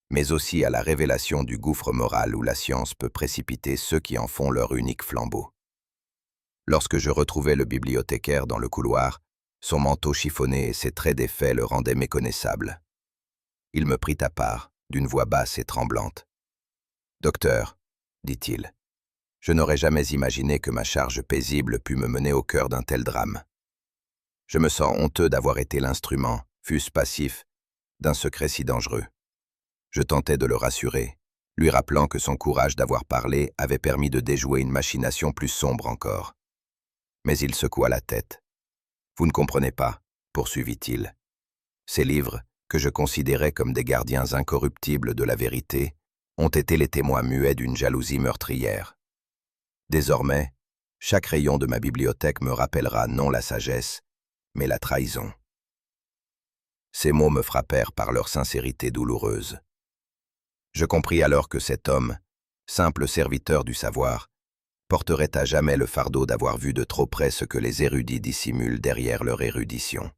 mais aussi à la révélation du gouffre moral où la science peut précipiter ceux qui en font leur unique flambeau. Lorsque je retrouvai le bibliothécaire dans le couloir, son manteau chiffonné et ses traits défaits le rendaient méconnaissable. Il me prit à part, d'une voix basse et tremblante. « Docteur, dit-il, je n'aurais jamais imaginé que ma charge paisible pût me mener au cœur d'un tel drame. Je me sens honteux d'avoir été l'instrument, fût-ce passif, d'un secret si dangereux. » Je tentai de le rassurer, lui rappelant que son courage d'avoir parlé avait permis de déjouer une machination plus sombre encore. Mais il secoua la tête. « Vous ne comprenez pas, poursuivit-il. Ces livres, que je considérais comme des gardiens incorruptibles de la vérité, ont été les témoins muets d'une jalousie meurtrière. Désormais, chaque rayon de ma bibliothèque me rappellera non la sagesse, mais la trahison. » Ces mots me frappèrent par leur sincérité douloureuse. Je compris alors que cet homme, simple serviteur du savoir, porterait à jamais le fardeau d'avoir vu de trop près ce que les érudits dissimulent derrière leur érudition.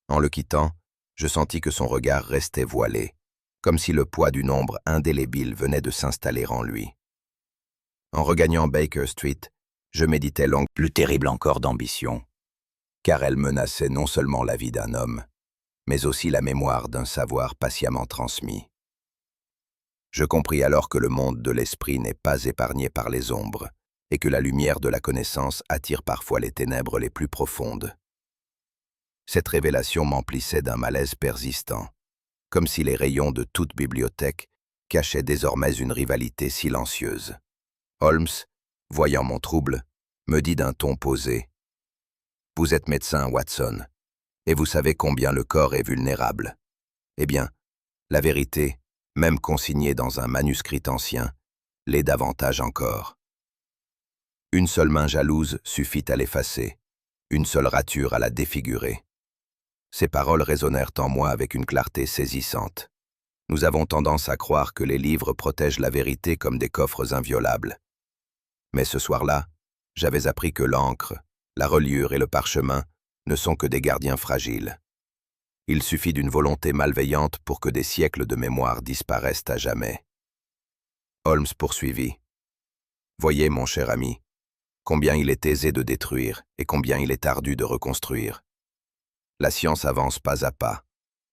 En le quittant, je sentis que son regard restait voilé, comme si le poids d'une ombre indélébile venait de s'installer en lui. En regagnant Baker Street, je méditais l'angle plus terrible encore d'ambition, car elle menaçait non seulement la vie d'un homme, mais aussi la mémoire d'un savoir patiemment transmis. Je compris alors que le monde de l'esprit n'est pas épargné par les ombres, et que la lumière de la connaissance attire parfois les ténèbres les plus profondes. Cette révélation m'emplissait d'un malaise persistant, comme si les rayons de toute bibliothèque cachaient désormais une rivalité silencieuse. Holmes, voyant mon trouble, me dit d'un ton posé « Vous êtes médecin, Watson, et vous savez combien le corps est vulnérable. Eh bien, la vérité, même consignée dans un manuscrit ancien, l'est davantage encore. Une seule main jalouse suffit à l'effacer, une seule rature à la défigurer. » Ces paroles résonnèrent en moi avec une clarté saisissante. Nous avons tendance à croire que les livres protègent la vérité comme des coffres inviolables. Mais ce soir-là, j'avais appris que l'encre, la reliure et le parchemin ne sont que des gardiens fragiles. Il suffit d'une volonté malveillante pour que des siècles de mémoire disparaissent à jamais. Holmes poursuivit. « Voyez, mon cher ami, combien il est aisé de détruire et combien il est ardu de reconstruire. La science avance pas à pas,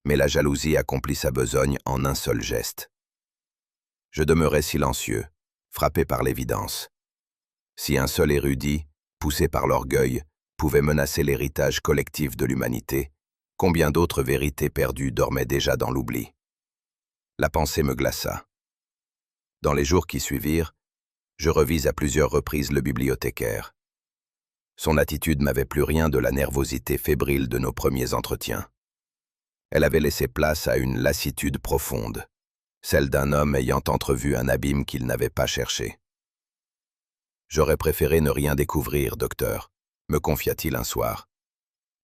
mais la jalousie accomplit sa besogne en un seul geste. Je demeurais silencieux, frappé par l'évidence. Si un seul érudit, poussé par l'orgueil, pouvait menacer l'héritage collectif de l'humanité, combien d'autres vérités perdues dormaient déjà dans l'oubli? La pensée me glaça. Dans les jours qui suivirent, je revis à plusieurs reprises le bibliothécaire. Son attitude m'avait plus rien de la nervosité fébrile de nos premiers entretiens. Elle avait laissé place à une lassitude profonde, celle d'un homme ayant entrevu un abîme qu'il n'avait pas cherché. « J'aurais préféré ne rien découvrir, docteur », me confia-t-il un soir.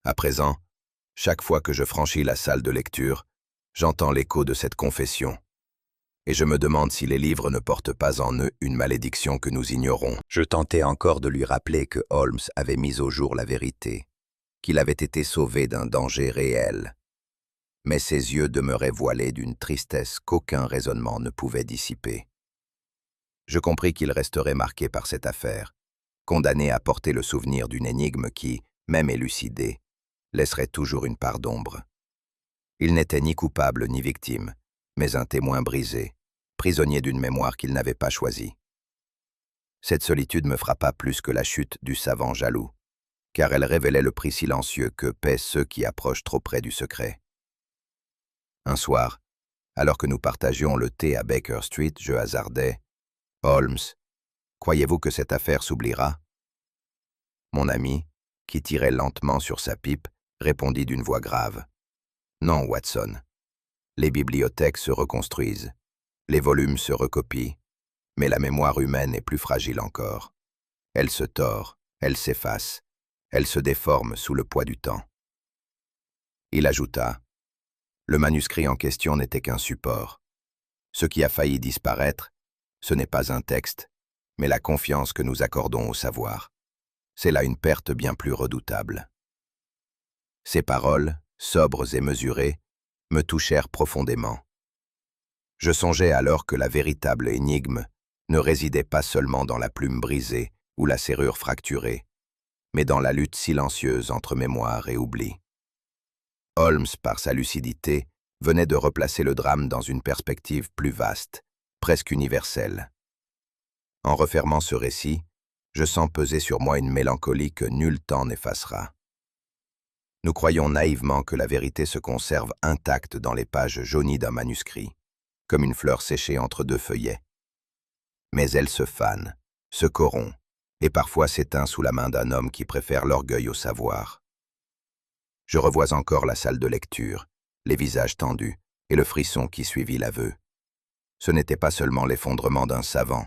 À présent, chaque fois que je franchis la salle de lecture, j'entends l'écho de cette confession. Et je me demande si les livres ne portent pas en eux une malédiction que nous ignorons. Je tentais encore de lui rappeler que Holmes avait mis au jour la vérité, qu'il avait été sauvé d'un danger réel. Mais ses yeux demeuraient voilés d'une tristesse qu'aucun raisonnement ne pouvait dissiper. Je compris qu'il resterait marqué par cette affaire, condamné à porter le souvenir d'une énigme qui, même élucidée, laisserait toujours une part d'ombre. Il n'était ni coupable ni victime, mais un témoin brisé, prisonnier d'une mémoire qu'il n'avait pas choisie. Cette solitude me frappa plus que la chute du savant jaloux, car elle révélait le prix silencieux que paient ceux qui approchent trop près du secret. Un soir, alors que nous partagions le thé à Baker Street, je hasardai « Holmes, croyez-vous que cette affaire s'oubliera ?» Mon ami, qui tirait lentement sur sa pipe, répondit d'une voix grave. « Non, Watson. Les bibliothèques se reconstruisent, les volumes se recopient, mais la mémoire humaine est plus fragile encore. Elle se tord, elle s'efface, elle se déforme sous le poids du temps. » Il ajouta, « Le manuscrit en question n'était qu'un support. Ce qui a failli disparaître, ce n'est pas un texte, mais la confiance que nous accordons au savoir. C'est là une perte bien plus redoutable. » Ces paroles, sobres et mesurées, me touchèrent profondément. Je songeais alors que la véritable énigme ne résidait pas seulement dans la plume brisée ou la serrure fracturée, mais dans la lutte silencieuse entre mémoire et oubli. Holmes, par sa lucidité, venait de replacer le drame dans une perspective plus vaste, presque universelle. En refermant ce récit, je sens peser sur moi une mélancolie que nul temps n'effacera. Nous croyons naïvement que la vérité se conserve intacte dans les pages jaunies d'un manuscrit, comme une fleur séchée entre deux feuillets. Mais elle se fane, se corrompt, et parfois s'éteint sous la main d'un homme qui préfère l'orgueil au savoir. Je revois encore la salle de lecture, les visages tendus et le frisson qui suivit l'aveu. Ce n'était pas seulement l'effondrement d'un savant,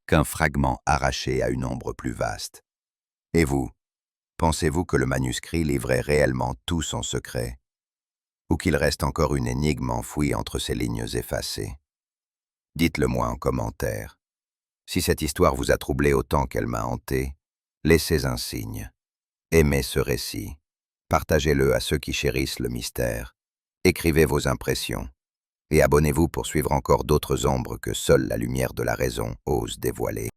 qu'un fragment arraché à une ombre plus vaste. Et vous, pensez-vous que le manuscrit livrait réellement tout son secret, ou qu'il reste encore une énigme enfouie entre ces lignes effacées? Dites-le moi en commentaire. Si cette histoire vous a troublé autant qu'elle m'a hanté, laissez un signe. Aimez ce récit. Partagez-le à ceux qui chérissent le mystère. Écrivez vos impressions. Et abonnez-vous pour suivre encore d'autres ombres que seule la lumière de la raison ose dévoiler.